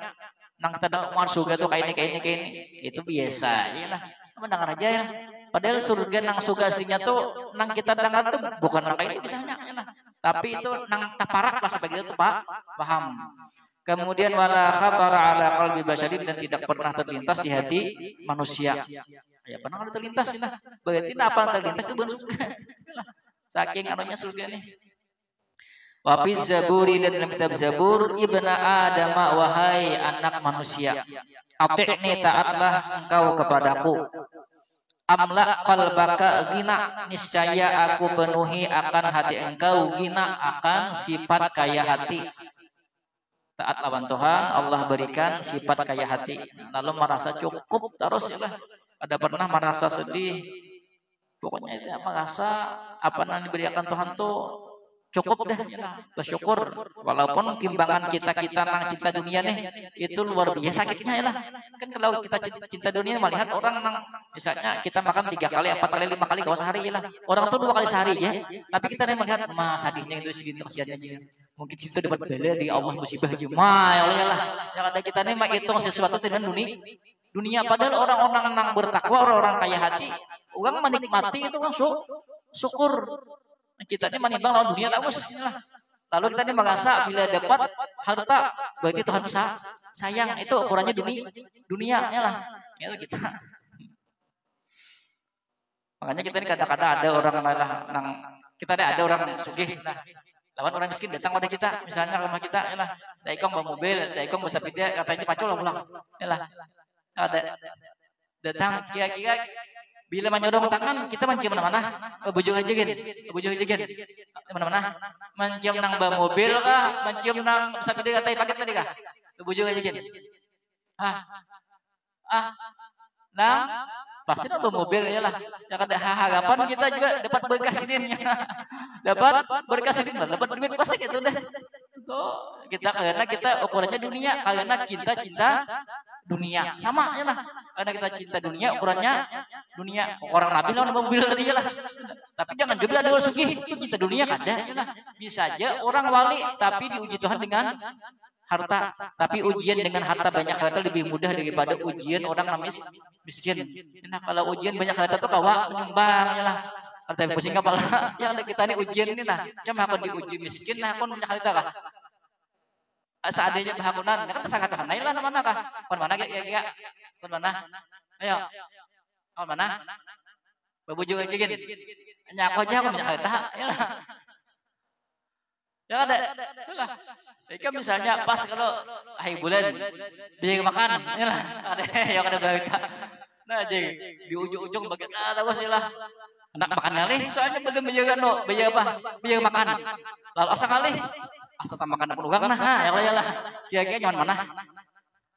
Nang kita dengar surga tuh kayak ini. Itu biasa ya lah. Mendengar aja ya. Padahal surga nang surga aslinya tuh nang kita dengar tuh bukan nang kayak ini misalnya ya lah. Tapi itu nang taparak lah sebagai itu Pak. Paham. Kemudian wala khatara ala qalbi basyarin, dan tidak pernah terlintas di hati manusia. Ya pernah ada terlintas lah. Berarti apa yang terlintas itu bukan surga. Saking anunya surga nih. Wa fi zaburi, dan dalam kitab Zabur, ibna Adam, wahai anak manusia, ati'ni, taatlah engkau kepadaku. Amla qalbaka ghina, niscaya aku penuhi akan hati engkau, ghina, akan sifat kaya hati. Taat lawan Tuhan, Allah berikan sifat kaya hati. Lalu merasa cukup terus ya lah. Ada pernah merasa sedih. Pokoknya itu merasa apa yang diberikan Tuhan tuh cukup dah ya lah. Bersyukur. Walaupun timbangan kita nang cinta dunia nih itu luar biasa sakitnya ya lah. Kan kalau kita cinta dunia melihat orang nang misalnya kita makan 3 kali, 4 kali, 5 kali gak sehari ya lah. Orang tuh 2 kali sehari ya. Tapi kita nih melihat sadihnya itu segitu kasihannya juga. Mungkin situ dapat bala di Allah musibah aja. Ya lah. Yang ada kita nih menghitung sesuatu dengan dunia. Padahal orang-orang yang bertakwa, orang-orang kaya hati, orang menikmati itu kan syukur. Kita ini menimbang lawan dunia tak us. Lalu kita ini merasa bila dapat harta berarti Tuhan sayang. Itu ukurannya dunia lah. Itu kita. Makanya kita ini kadang-kadang ada orang nang kita ada orang sugih. Lawan orang miskin datang pada kita, misalnya rumah kita, yalah, saya ikong bawa mobil, saya ikong bawa sepeda, katanya pacul lah pulang, yalah, ada datang kira-kira bila menyodong tangan kita mencium mana-mana, bujuk aja gitu, mana-mana, mencium nang bawa mobil kah, mencium nang sepeda katanya paket tadi kah, bujuk aja gitu, nang Pasti nambah mobil ya lah. Ya kada harapan kita juga dapat berkas ini. Dapat berkas ini, dapat duit pasti gitu deh. Oh, kita karena kita ukurannya dunia, karena kita cinta dunia. Sama ya lah. Karena kita cinta dunia, ukurannya dunia. Orang Nabi lawan mobil tadi lah. Tapi jangan juga ada sugih cinta dunia kada ya lah. Bisa aja orang wali tapi diuji Tuhan dengan harta, tapi ujian dengan harta banyak harta lebih mudah daripada ujian orang miskin. Nah, kalau ujian banyak harta tuh kawa menyumbang ya lah. Harta yang pusing kepala. Yang kita ini ujian ini nah, cuma akan diuji miskin nah kon banyak harta kah? Seadanya bahakunan, kan sangat tahan lah mana kah? Kon mana ya? Kon mana? Ayo. Kon mana? Babuju aja gini. Nyaku aja aku banyak harta ya lah. Ya ada. Jika misalnya pas kalau akhir bulan biaya makan, ya lah, ada yang ada berita. Nah, jadi di ujung-ujung bagian tahu sih lah. Anak makan kali, soalnya belum biaya no, biaya apa? Biaya makan. Lalu asa kali, asa tambah makan penugang nah, ya lah. Kira-kira nyaman mana?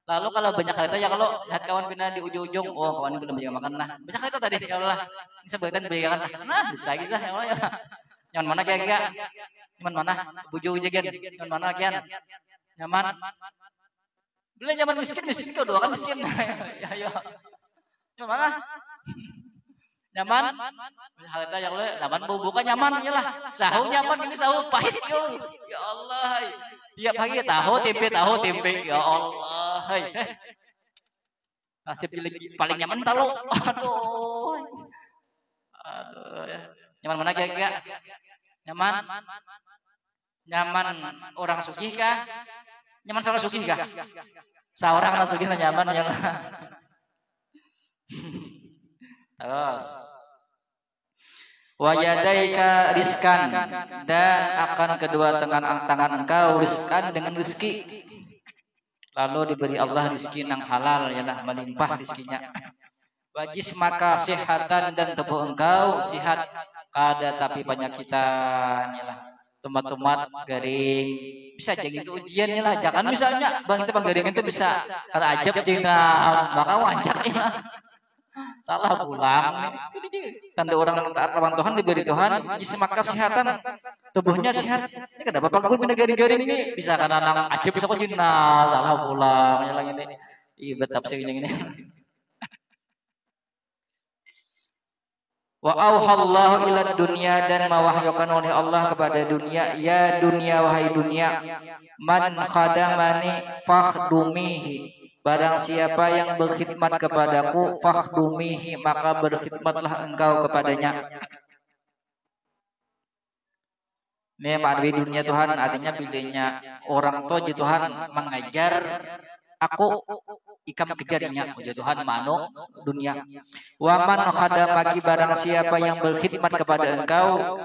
Lalu kalau banyak kali ya kalau lihat kawan bina di ujung-ujung, oh kawan belum biaya makan nah. Banyak kali tadi, ya Allah. Bisa berita biaya kan? Nah, bisa ya Allah. Nyaman mana kira-kira? Nyaman mana? Buju jagan. Nyaman mana kian? Nyaman. Bila nyaman miskin kau dua kan miskin. Ya ya. Nyaman mana? Nyaman. Harta yang le, nyaman buka nyaman ya lah. Sahu nyaman ini sahu pahit yo. Ya Allah. Tiap pagi tahu tempe. Ya Allah. Nasib paling nyaman tahu. Aduh. Nyaman mana kira-kira? Nyaman orang sugih kah? Nyaman seorang sugih kah? Seorang orang sugih nyaman ya. Terus wa yadaika rizkan, dan akan kedua tangan engkau rizkan dengan rezeki. Lalu diberi Allah rezeki yang halal ialah melimpah rezekinya. Wajis maka sehatan, dan tubuh engkau sehat kada tapi penyakitan lah. Tomat garing bisa jadi itu ujiannya lah. Jangan misalnya bang itu bang garing itu bisa kata ajab jina maka wanjak ya. Salah pulang nih. Tanda orang taat lawan Tuhan diberi Tuhan jis maka kesehatan, tubuhnya sehat. Ini kenapa bapak gue pindah garing-garing ini bisa karena anak ajab bisa kok jina salah pulang ya lagi ini. Iya betap sih ini. Wa auhallahu ila dunya, dan mewahyukan oleh Allah kepada dunia, ya dunia wahai dunia, man khadamani fakhdumihi, barang siapa yang berkhidmat kepadaku fakhdumihi, maka berkhidmatlah engkau kepadanya. Ini makna dunia Tuhan artinya bilanya orang tua Tuhan mengajar aku ikam kejarnya puja Tuhan mano dunia. Waman khadamaki, barang siapa yang berkhidmat kepada engkau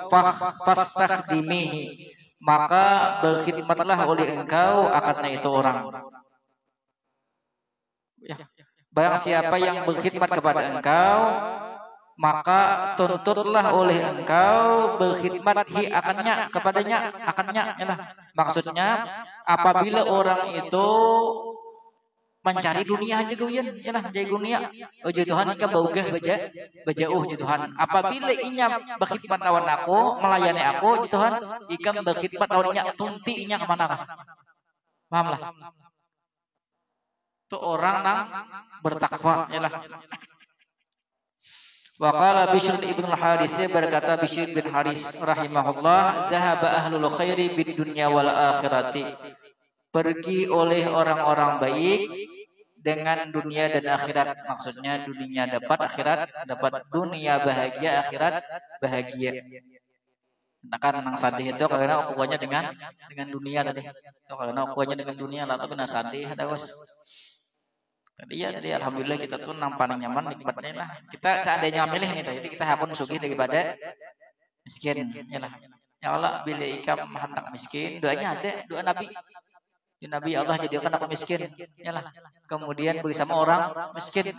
fastakhdimihi, maka berkhidmatlah oleh engkau akannya itu orang. Ya. Barang siapa yang berkhidmat kepada engkau, maka tuntutlah oleh engkau berkhidmat akannya kepadanya ya. Maksudnya apabila orang itu mencari dunia aja guyan ya lah jadi dunia oh Tuhan ika baugah baja Tuhan apabila inya berkhidmat lawan aku melayani aku Tuhan ika berkhidmat lawan inya tunti inya kemana kah paham lah itu orang yang bertakwa ya lah. Waqala Bishr ibn al-Haris, berkata Bishr bin Haris rahimahullah, dhahaba ahlul khairi bid dunya wal akhirati, pergi oleh orang-orang baik dengan dunia dan akhirat. Maksudnya dunia dapat, akhirat dapat. Dunia bahagia, akhirat bahagia. Kan nang sadih itu karena ukurannya dengan dunia tadi. Itu karena ukurannya dengan dunia lalu kena sadih terus. Tadi alhamdulillah kita tuh paling nyaman nikmatnya lah. Kita seandainya milih nih, jadi kita hapun sugih daripada miskin. Ya lah. Ya Allah, bila ikam hendak miskin, doanya ada, doa Nabi. Nabi Allah jadikan aku miskin, yalah. Kemudian beri sama orang miskin.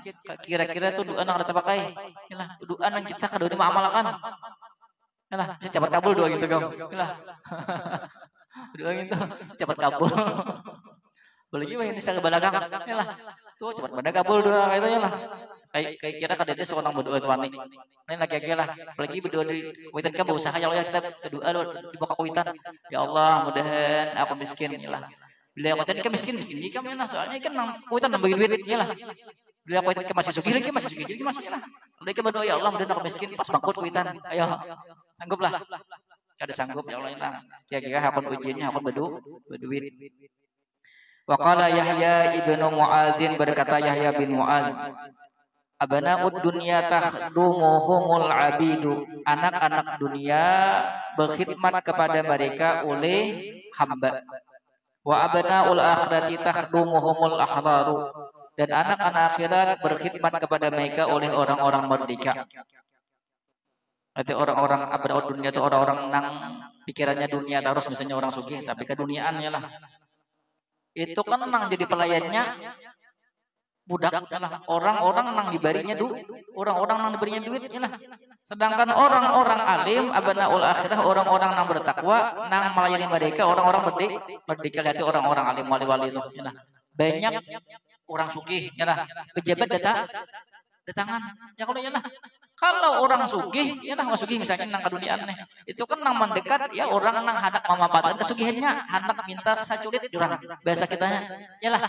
Kira-kira itu doa yang kita pakai, yalah. Doa yang kita kedua amalkan, yalah. Bisa cepat kabul doa gitu kamu, yalah. Doa gitu cepat kabul. Boleh juga ini saya belakang, yalah. Tuh cepat pada kabul doa itu yalah. kayak kira kada ada seorang berdoa tuan ini lagi lah apalagi berdoa di kuitan kan berusaha ya Allah kita berdoa di bawah kuitan ya Allah mudahan aku miskin ya lah bila aku tadi kan miskin ini kan mana soalnya kan kuitan nambah duit ya lah bila kuitan kan masih sugih lagi jadi masih lah mereka berdoa ya Allah mudahan aku miskin pas bangkrut kuitan ayo sanggup lah kada sanggup ya Allah itu kira-kira hakun ujiannya hakun berduit. Waqala Yahya ibnu Mu'adzin berkata Yahya bin Mu'adz abana'ud dunya takhdumuhumul abidu anak-anak dunia berkhidmat kepada mereka oleh hamba wa abana'ul akhirati takhdumuhumul ahraru dan anak-anak akhirat berkhidmat kepada mereka oleh orang-orang merdeka. Berarti orang-orang abana'ud dunya itu orang-orang nang pikirannya dunia terus misalnya orang sugih tapi keduniaannya lah. Itu kan nang jadi pelayannya budak lah orang-orang nang dibarinya orang-orang nang diberinya duitnya lah sedangkan orang-orang alim abanaul akhirah orang-orang nang bertakwa nang melayani mereka orang-orang merdeka lihat orang-orang alim wali-wali itu ya lah banyak orang sugih ya lah pejabat datangan ya kalau orang sugih ya lah sugih misalnya nang keduniaan nih itu kan nang mendekat ya orang nang hendak memanfaatkan kesugihannya hendak minta saculit jurang bahasa kitanya ya lah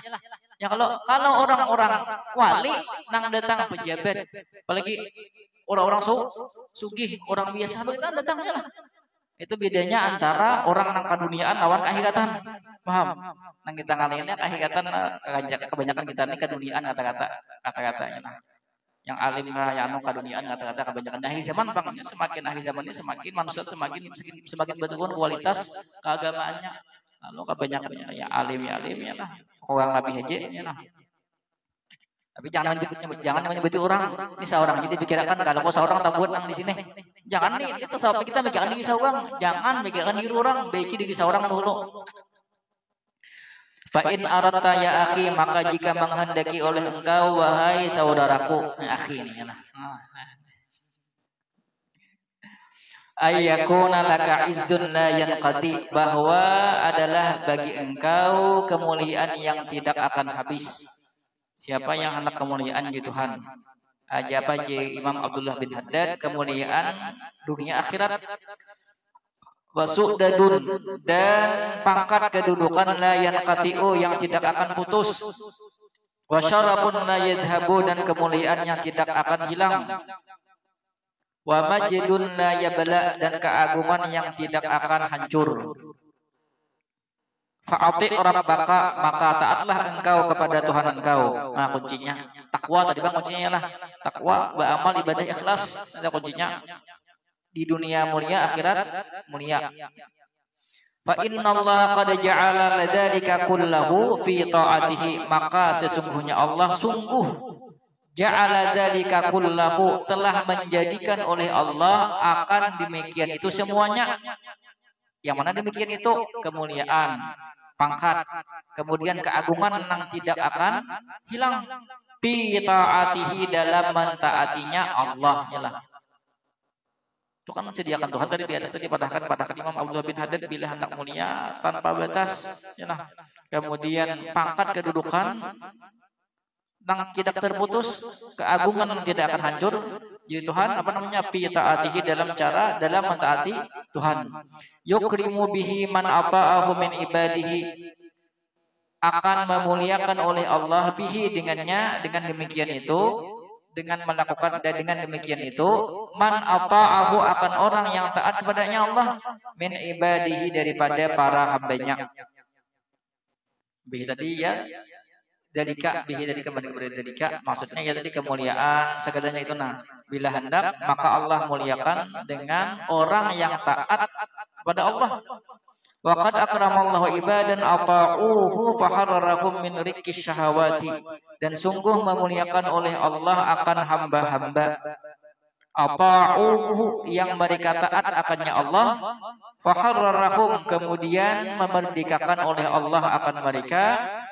ya kalau orang-orang wali nang datang pejabat apalagi orang-orang sugih orang biasa begitu datang ya lah itu bedanya antara orang nang keduniaan lawan keakhiratan paham nang kita ngalinya keakhiratan kebanyakan kita ini keduniaan kata-katanya lah yang alim yang anu kaduniaan kata-kata kebanyakan akhir zaman semakin akhir zamannya semakin manusia semakin berturun kualitas keagamaannya lalu kebanyakan ya alim ya lah orang lebih aja ya lah tapi jangan menyebut orang ini seorang jadi pikirkan kalau kau seorang tabut nang di sini jangan nih kita mikirkan diri seorang jangan mikirkan diri orang baiki diri seorang dulu. Fa in aratta ya akhi maka jika menghendaki oleh engkau wahai saudaraku akhi ini lah ayyakuna laka izzun la yanqadi bahwa adalah bagi engkau kemuliaan yang tidak akan habis. Siapa yang hendak kemuliaan di Tuhan? Aja apa Imam Abdullah bin Haddad kemuliaan dunia akhirat wasudadun dan pangkat kedudukan la yanqati'u yang tidak akan putus wasyarafun la yadhabu dan kemuliaan yang tidak akan hilang wa majidun la yabla dan keagungan yang tidak akan hancur fa'ati rabbaka maka taatlah engkau kepada Tuhan engkau nah kuncinya takwa tadi bang kuncinya lah takwa beramal ibadah ikhlas ada kuncinya di dunia mulia akhirat mulia. Fa innallaha qad ja'ala ladzalika kullahu fi ta'atihi maka sesungguhnya Allah sungguh ja'ala dzalika kullahu telah menjadikan oleh Allah akan demikian itu semuanya. Yang mana demikian itu kemuliaan, pangkat, kemudian keagungan yang tidak akan hilang fi ta'atihi dalam mentaatinya Allah yalah. Itu kan menyediakan Tuhan tadi di atas tadi patahkan Imam Abdullah bin Haddad bila hendak mulia tanpa batas ya nah. Kemudian pangkat kedudukan yang tidak terputus keagungan yang tidak akan hancur jadi Tuhan apa namanya fi taatihi dalam mentaati Tuhan yukrimu bihi man ata'ahu min ibadihi akan memuliakan oleh Allah bihi dengan demikian itu dengan melakukan dan dengan demikian itu man ata'ahu akan orang yang taat kepadanya Allah min ibadihi daripada para hambanya. Bihi tadi ya dalika bihi dari kembali kepada dalika maksudnya ya tadi kemuliaan sekedarnya itu nah bila hendak maka Allah muliakan dengan orang yang taat kepada Allah. Wa qad akramallahu ibadan ata'uhu faharrarahum min riqqis syahawati dan sungguh memuliakan oleh Allah akan hamba-hamba ata'uhu yang mereka taat akannya Allah faharrarahum kemudian memerdekakan oleh Allah akan mereka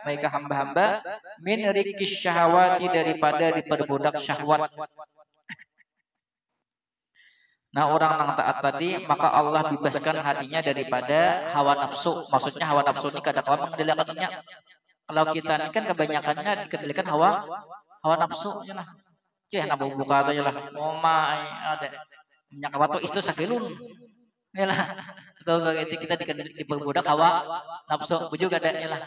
hamba-hamba min riqqis syahawati daripada diperbudak syahwat. Nah orang yang taat tadi maka Allah bebaskan hatinya daripada hawa nafsu. Maksudnya hawa nafsu ini kadang-kadang mengendalikannya. Kalau kita ini kan kebanyakannya dikendalikan hawa nafsu. Cih na buka tuh lah. Oma ada minyak kawa tuh itu sakilun. Yalah. Atau begitu kita diperbudak hawa nafsu bujuk ada yalah.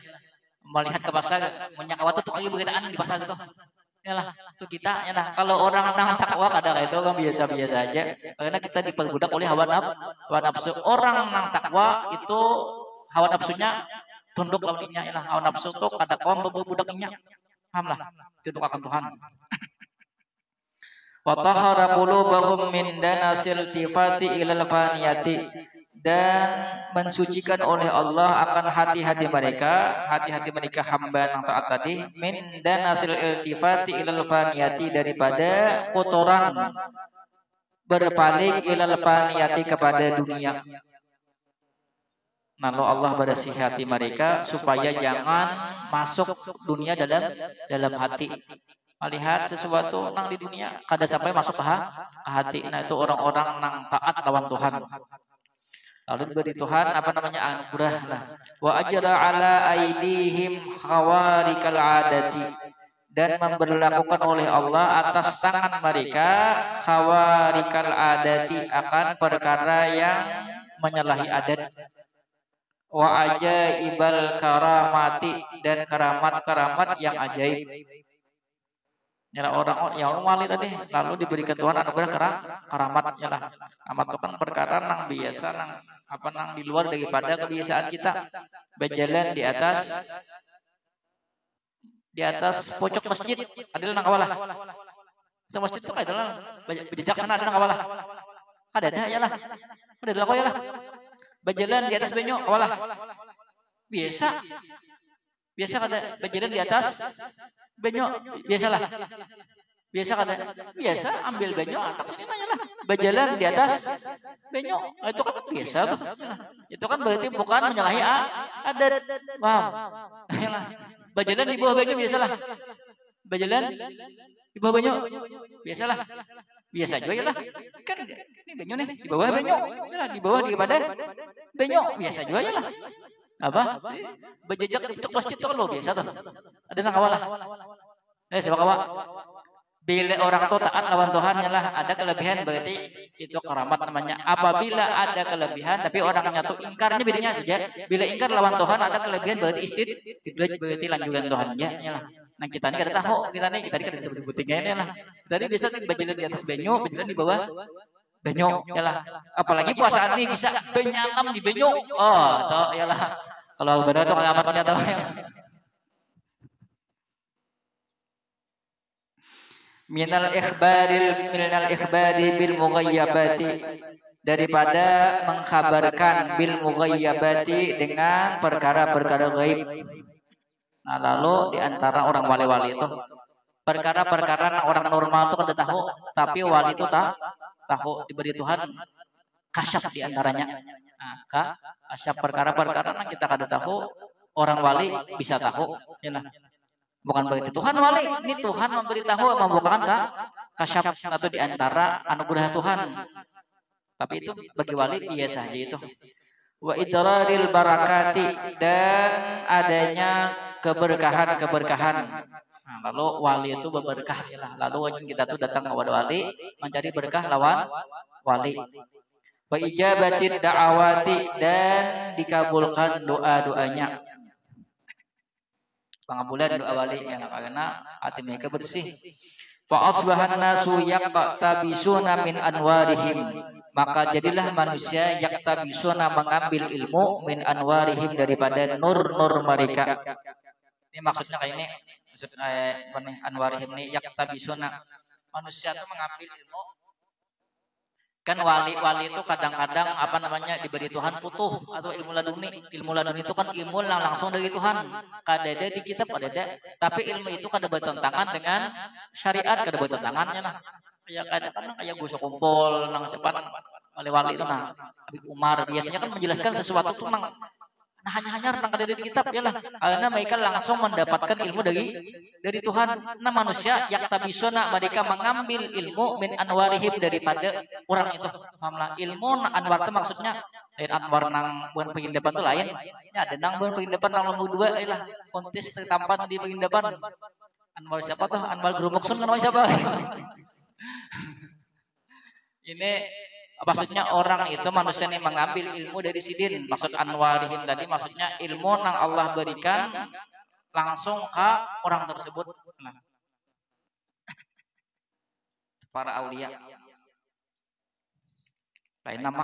Melihat ke pasar minyak kawa tuh tukang begitaan di pasar gitu. Yalah, itu kita yalah. Kalau orang nang takwa kadang itu kan biasa-biasa aja. Karena kita diperbudak oleh hawa nafsu. Orang nang takwa itu hawa nafsunya tunduk lawannya yalah. Hawa nafsu tuh kada kawan berbudaknya. Paham lah. Itu akan Tuhan. Wa tahara qulubahum min danasil tifati ilal faniyati, dan mensucikan oleh Allah akan hati-hati mereka hamba yang taat tadi min danasil iltifati ilal faniyati, daripada kotoran berpaling ilal faniyati kepada dunia. Lalu Allah berasih hati mereka supaya jangan masuk dunia dalam hati. Melihat sesuatu nang di dunia kada sampai masuk ke hati. Nah itu orang-orang nang taat lawan Tuhan. Lalu diberi Tuhan apa namanya anugerah lah. Wa ajra ala aidihim khawarikal adati, dan memberlakukan oleh Allah atas tangan mereka khawarikal adati, akan perkara yang menyalahi adat. Wa ajaibal karamati, dan karamat-karamat yang ajaib. Yalah orang yang wali tadi lalu diberikan Tuhan anugerah karamat yalah. Karamat itu kan perkara nang biasa nang apa nang di luar daripada kebiasaan kita. Berjalan di atas pojok masjid adalah nang kawalah. Pojok masjid itu adalah berjejak sana ada nang kawalah. Ada yalah. Ada lah yalah. Berjalan di atas benyo kawalah. Biasa kada berjalan di atas benyo, biasalah. Biasa kada. Biasa ambil benyo angkat sini nanya lah. Berjalan di atas benyo. Nah, itu kan biasa tuh. Itu kan berarti bukan menyalahi adat. Paham? Berjalan di bawah benyo biasalah. Berjalan di bawah benyo biasalah. Biasa juga ya lah. Kan ini benyo nih di bawah benyo. Di bawah daripada benyo biasa juga ya lah. Apa? Berjejak di pojok masjid itu kan lo biasa tuh. Ada nang kawalah. Siapa kawa? Bila orang itu taat lawan Tuhan lah, ada kelebihan berarti itu karamat namanya. Apabila ada kelebihan tapi orangnya tuh ingkarnya bedanya aja. Bila ingkar lawan Tuhan ada kelebihan berarti istidlaj berarti lanjutan Tuhan ya lah. Nah kita ini kada tahu, kita ini disebut sebutingnya ini lah. Tadi bisa berjalan di atas benyo, berjalan di bawah benyo yalah. Apalagi puasaan ini bisa benyalam di benyo. Oh, toh yalah. Kalau benar tuh alamatnya tahu ya. Minal ikhbari bil mughayyabati, daripada mengkhabarkan bil mughayyabati dengan perkara-perkara gaib. Nah, lalu di antara orang wali-wali itu perkara-perkara orang normal itu kada tahu, tapi wali itu tahu, diberi Tuhan kasyaf di antaranya. Nah, kasyaf perkara-perkara yang kita kada tahu, orang wali bisa tahu. Yalah. Bukan berarti Tuhan wali, ini Tuhan memberitahu membukakan kasyaf atau di antara anugerah Tuhan. Tapi itu bagi wali biasa aja itu. Wa idraril barakati, dan adanya keberkahan. Nah, lalu wali itu berberkah yalah. Lalu wajib kita tuh datang kepada wali mencari berkah lawan wali. Wa ijabatin da'awati, dan dikabulkan doa-doanya. Pengabulan doa wali yang karena hati mereka bersih. Fa asbahan nasu yaqtabisuna min anwarihim, maka jadilah manusia yaqtabisuna mengambil ilmu min anwarihim daripada nur-nur mereka. Ini maksudnya kayak ini, maksud anwarihim ini yaqtabisuna, manusia itu mengambil ilmu. Kan wali itu kadang-kadang apa namanya diberi Tuhan putuh atau ilmu laduni. Ilmu laduni itu kan ilmu yang langsung dari Tuhan. Kadada di kitab kadada, tapi ilmu itu kada bertentangan dengan syariat, kada bertentangannya lah. Kayak kadang-kadang kayak gusuk kumpul nang siapa wali itu nah. Habib Umar biasanya kan menjelaskan sesuatu tuh nang hanya tentang ada di kitab ya lah, karena mereka langsung mendapatkan ilmu dari Tuhan. Nah manusia yang tabisona, mereka mengambil ilmu min anwarihim daripada orang itu. Paham ilmu anwar itu maksudnya lain anwar nang bukan pengindapan itu lain. Ya ada nang bukan pengindapan nang nomor 2 lah kontes tertampan di pengindapan. Anwar siapa tuh? Anwar Grumuksun kan siapa? Ini maksudnya orang itu manusia yang mengambil ilmu dari sidin. Maksud anwarihim tadi maksudnya ilmu yang Allah berikan langsung ke orang tersebut. Nah, para aulia. Lain nama.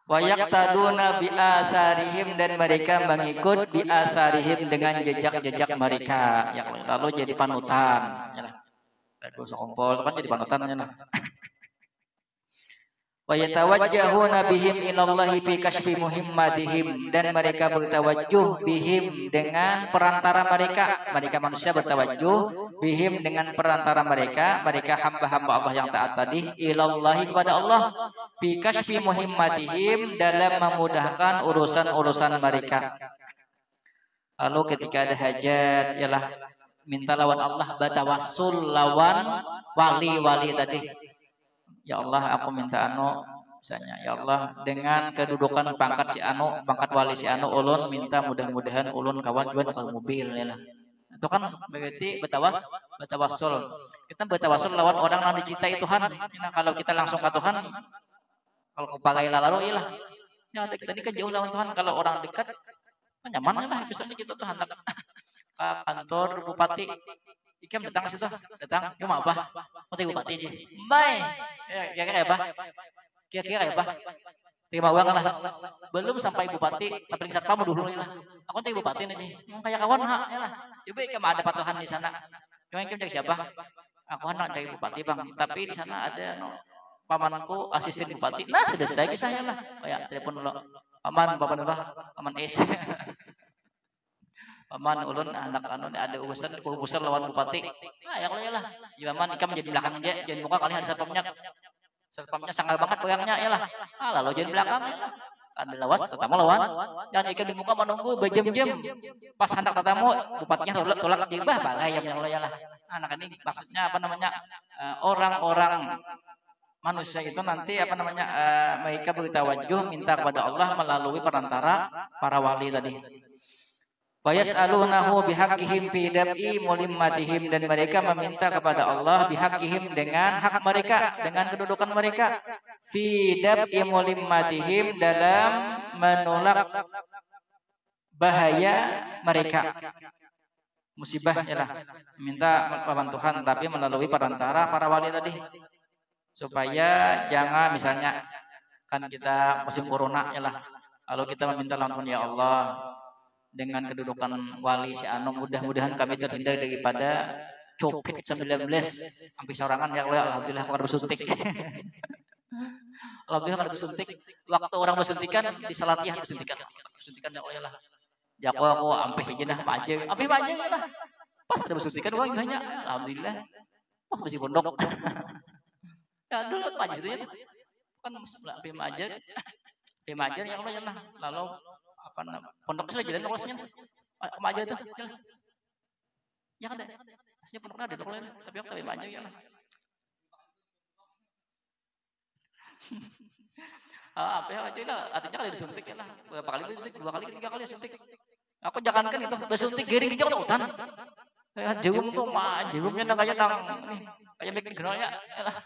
Wayak taduna bi asarihim dan mereka mengikut bi asarihim dengan jejak-jejak mereka. Ya, lalu jadi panutan. Ya lah. Kompol kan jadi panutan ya lah. Wa yatawajjahuna bihim ilallahi fi kashfi muhimmatihim dan mereka bertawajjuh bihim dengan perantara mereka manusia bertawajjuh bihim dengan perantara mereka hamba-hamba Allah yang taat tadi ilallahi kepada Allah fi kashfi muhimmatihim dalam memudahkan urusan-urusan mereka. Lalu ketika ada hajat ialah minta lawan Allah batawassul lawan wali-wali tadi. Ya Allah, aku minta anu, misalnya, ya Allah, dengan kedudukan pangkat si anu, pangkat wali si anu, ulun minta mudah-mudahan ulun kawan jual ke mobil, ya lah. Itu kan berarti betawassul. Kita betawassul lawan orang yang dicintai Tuhan. Nah, kalau kita langsung ke Tuhan, kalau kepakai lalu, iyalah. Ya, kita ini kan jauh lawan Tuhan. Kalau orang dekat, kan nyaman lah. Misalnya kita Tuhan ke kantor bupati. Ikem datang ke situ, datang, yuk apa? Mau cari bupati aja. Baik, kira-kira apa? Kira-kira apa? Terima uang lah. Belum sampai bupati, tapi satpam dulu lah. Aku cari bupati aja. Yang kayak kawan ya lah. Coba ikem ada patuhan di sana. Yang ikem cari siapa? Aku anak cari bupati bang. Tapi di sana ada pamanku asisten bupati. Nah selesai kisahnya lah. Oh ya, telepon dulu. Paman, paman S. Paman ulun anak anu ada urusan lawan bupati. Nah, ya kalau lah. Jaman ikam jadi belakang aja, jangan muka kali ada satpamnya. Satpamnya sangat banget pegangnya ya lah. Ah, lalu jadi belakang ya lah. Ada lawas tetamu lawan. Jangan ikam di muka menunggu berjam-jam. Pas hendak tatamu bupatinya tolak jibah balai yang ya lah. Anak ini maksudnya apa namanya? Orang-orang manusia itu nanti apa namanya? Mereka bertawajuh minta kepada Allah melalui perantara para wali tadi. Wayas'alunahu bihaqqihim fi dab'i mulimmatihim dan mereka meminta kepada Allah bihaqqihim dengan hak mereka, dengan kedudukan mereka fi dab'i mulimmatihim dalam menolak bahaya mereka. Musibah ialah minta bantuan tapi melalui perantara para wali tadi. Supaya jangan misalnya kan kita musim corona ialah lalu kita meminta langsung ya Allah dengan kedudukan wali si anu mudah-mudahan kami terhindar daripada COVID-19 sampai sorangan ya Allah alhamdulillah kalau bersuntik alhamdulillah kalau bersuntik waktu orang bersuntikan di salatiah bersuntikan ya Allah jago aku ampe aja dah majeng ampe majeng lah pas ada bersuntikan orang hanya alhamdulillah pas masih pondok ya dulu majeng kan ampe majeng yang Allah ya lalu apa namanya pondok sudah jalan lokasinya kemana aja tuh ya ada aslinya pondoknya ada lokasinya tapi aku tapi aja ya lah apa ya aja lah artinya kali disuntik ya lah berapa kali disuntik 2 kali 3 kali disuntik aku jangankan itu disuntik giring aja udah hutan ya jegum tuh mah jegumnya kayak nih kayak bikin gerolnya ya lah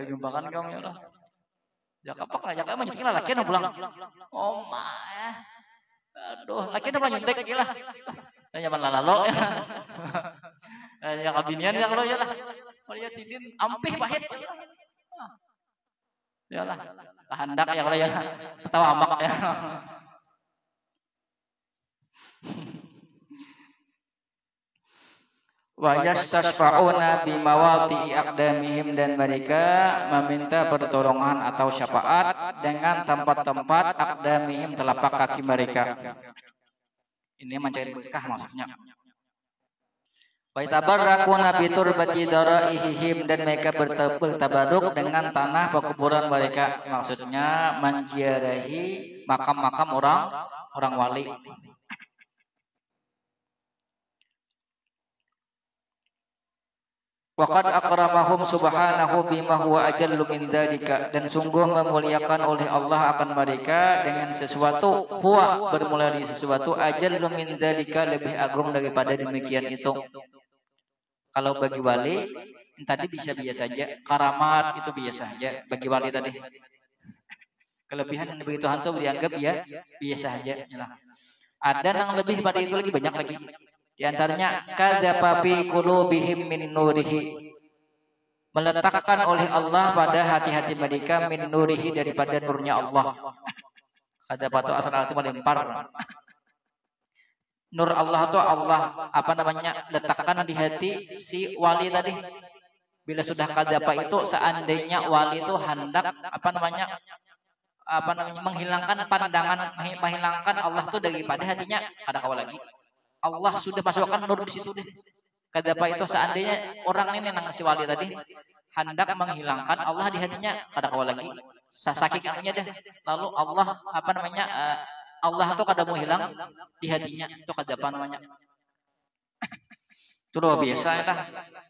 gembakan kamu ya lah Jaka apa ya kamu nyuntik laki yang pulang. Oh mah. Aduh, laki itu pulang nyuntik gila. Ya zaman lalalo. Ya kabinian ya kalau ya lah. Kalau ya sidin ampih pahit. Ya lah. Handak ya kalau ya. Tahu amak ya. Wa yastashfa'una bimawati aqdamihim dan mereka meminta pertolongan atau syafaat dengan tempat-tempat aqdamihim telapak kaki mereka. Ini mencari berkah maksudnya. Wa tabarrakuna bi turbati daraihim dan mereka bertabaruk dengan tanah pekuburan mereka. Maksudnya menziarahi makam-makam orang wali. Waqad akramahum subhanahu bima huwa ajallu min dzalika, dan sungguh memuliakan oleh Allah akan mereka dengan sesuatu huwa bermula dari sesuatu ajallu min dzalika lebih agung daripada demikian itu. Kalau bagi wali tadi bisa biasa saja, karamat itu biasa saja bagi wali tadi. Kelebihan yang begitu hantu dianggap ya biasa saja. Ada yang lebih pada itu lagi, banyak lagi. Di antaranya kadzaba fi qulubihim min nurihi, meletakkan oleh Allah pada hati-hati mereka min nurihi daripada nurnya Allah. Kadzaba itu asal arti melempar. Nur Allah itu Allah apa namanya letakkan di hati si wali tadi. Bila sudah kadzaba itu seandainya wali itu hendak apa namanya menghilangkan pandangan, menghilangkan Allah itu daripada hatinya, kada kawal lagi. Allah sudah masukkan nur di situ deh. Kadzaba itu seandainya orang ini nang si wali tadi hendak menghilangkan Allah di hatinya, kada kawal lagi. Saking artinya deh. Lalu Allah apa namanya Allah itu kada mau hilang di hatinya, itu kadzaba namanya. Itu luar biasa ya.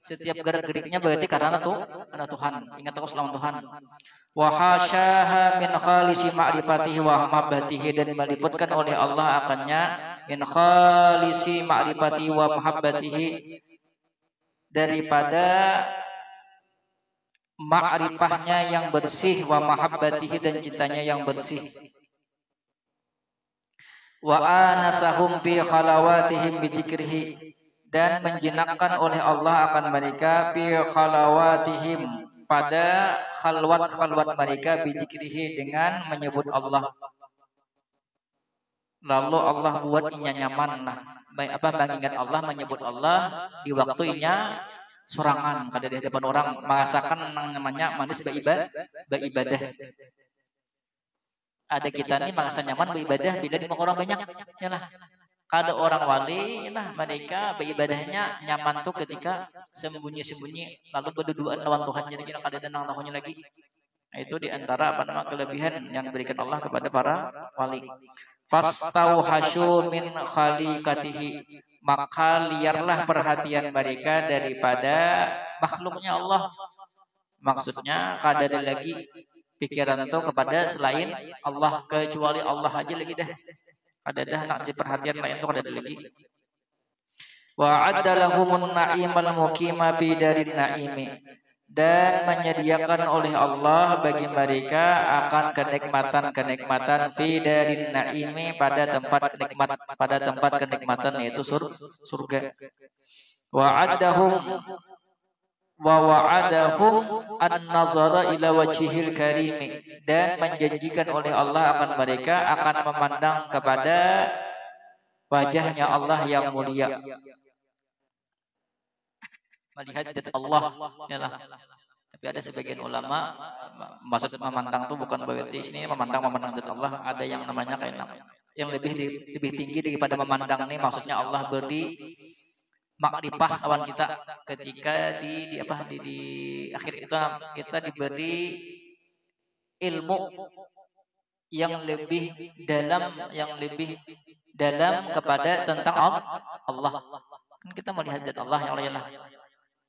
Setiap gerak-geriknya berarti karena Tuhan. Ingat aku selama Tuhan. Wa hasyaha min khalisi ma'rifatihi wa mahabbatihi, dan meliputkan oleh Allah akannya min khalisi ma'rifatihi wa mahabbatihi, daripada ma'rifahnya yang bersih, wa mahabbatihi dan cintanya yang bersih. Wa anasahum fi khalawatihim bidzikrihi, dan menjinakkan oleh Allah akan mereka fi khalawatihim, pada khalwat-khalwat mereka bidzikrihi, dengan menyebut Allah. Lalu Allah buat inya nyaman lah. Mengingat Allah, menyebut Allah di waktu inya sorangan, kada di hadapan orang, merasakan namanya manis beribadah. Ada kita nih merasa nyaman beribadah bila di muka orang banyak, ya lah. Kada orang wali lah mereka beribadahnya nyaman tuh ketika sembunyi-sembunyi lalu berduaan lawan Tuhan, jadi kita kada tenang tahunya lagi. Nah, itu diantara apa nama kelebihan yang diberikan Allah kepada para wali. Fastauhasyu min khaliqatihi, maka liarlah perhatian mereka daripada makhluknya Allah. Maksudnya kada ada lagi pikiran itu kepada selain Allah, kecuali Allah aja lagi dah. Ada nak jadi perhatian lain itu ada lagi. Wa adalahumun na'imal muqima fi darin na'imi, dan menyediakan oleh Allah bagi mereka akan kenikmatan fi darin na'imi, pada tempat nikmat, pada tempat kenikmatan yaitu surga. Wa wa'adahum an-nazara ila wajhil karim, dan menjanjikan oleh Allah akan mereka akan memandang kepada wajahnya Allah yang mulia. Melihat zat Allah, yalah. Tapi ada sebagian ulama maksud memandang itu bukan berarti sini memandang zat Allah. Ada yang namanya kayak yang lebih tinggi daripada memandang ini, maksudnya Allah beri makrifah lawan kita ketika di akhir itu kita diberi ilmu yang lebih dalam kepada tentang Allah. Kan kita melihat zat Allah yang Allah.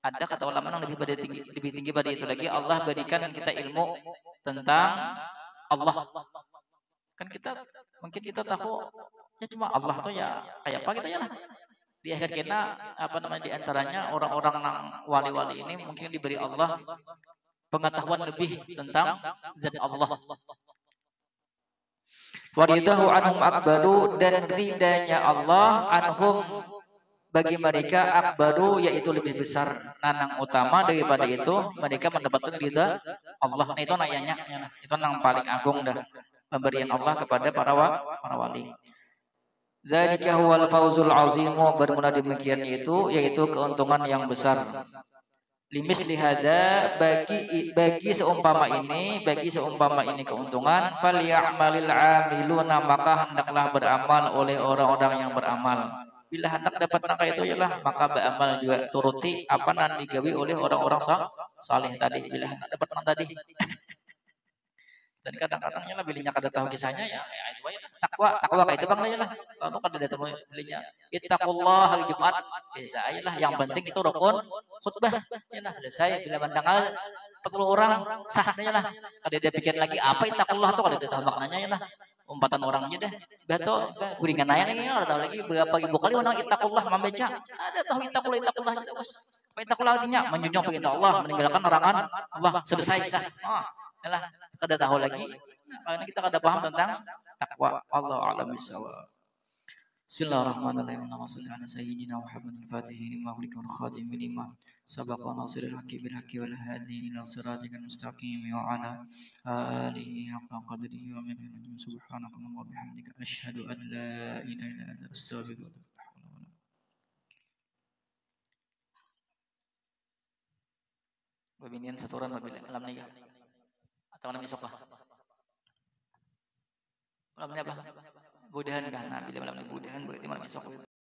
Ada kata ulama yang lebih tinggi pada itu lagi, Allah berikan kita ilmu tentang Allah. Kan mungkin kita tahu ya cuma Allah tuh ya kayak apa kita ya lah. Di akhir kita di antaranya orang-orang wali-wali ini mungkin diberi Allah pengetahuan lebih tentang zat Allah. Waridahu anhum akbaru, dan ridanya Allah anhum bagi mereka akbaru, yaitu lebih besar, nanang utama daripada itu mereka mendapatkan ridha Allah. Nah, itu nayanya, itu nang paling agung dah pemberian Allah kepada para wali. Dzalika huwal fawzul azimu, bermula demikian yaitu keuntungan yang besar. Limis lihada, bagi seumpama ini keuntungan, falyamalil amiluna, maka hendaklah beramal oleh orang-orang yang beramal. Bila hendak dapat nangka itu ialah maka beramal juga turuti apa nan digawi oleh orang-orang saleh tadi. Bila hendak dapat nang tadi. Dan kadang-kadangnya lah bilinya kada tahu kisahnya ya kayak itu ya. Takwa kayak itu bang lah. Kalau kada ada temu bilinya. Ittaqullah hari Jumat. Bisa lah, yang penting itu rukun khutbah, ya lah selesai. Bila mendengar 40 orang sahnya lah. Kalau dia pikir lagi apa itakullah tuh kalau dia tahu maknanya ya lah. Umpatan orang aja deh. Betul, kuringan aja nih, ada tahu lagi berapa ribu kali orang itakullah membaca. Ada tahu itakullah gitu, Bos. Apa itakullah artinya? Menjunjung perintah Allah, meninggalkan larangan Allah. Selesai sah. Oh, ya lah, kada tahu lagi. Karena kita kada paham tentang takwa. Allah a'lam bishawab. Bismillahirrahmanirrahim. Allahumma shalli ala sayyidina Muhammadin fatihi lima ulika wal khatim lima sabaqa nasiril haqqi bil haqqi wal hadi ila siratikal mustaqim wa ala alihi haqqa qadrihi wa miqdarihi subhanakallahumma wa bihamdika asyhadu an la ilaha illa anta astaghfiruka wa atubu ilaik. Babinian saturan babila alam nikah atau alam isok lah. Malamnya apa? Budahan kah? Nah, bila malam budahan berarti malam esok.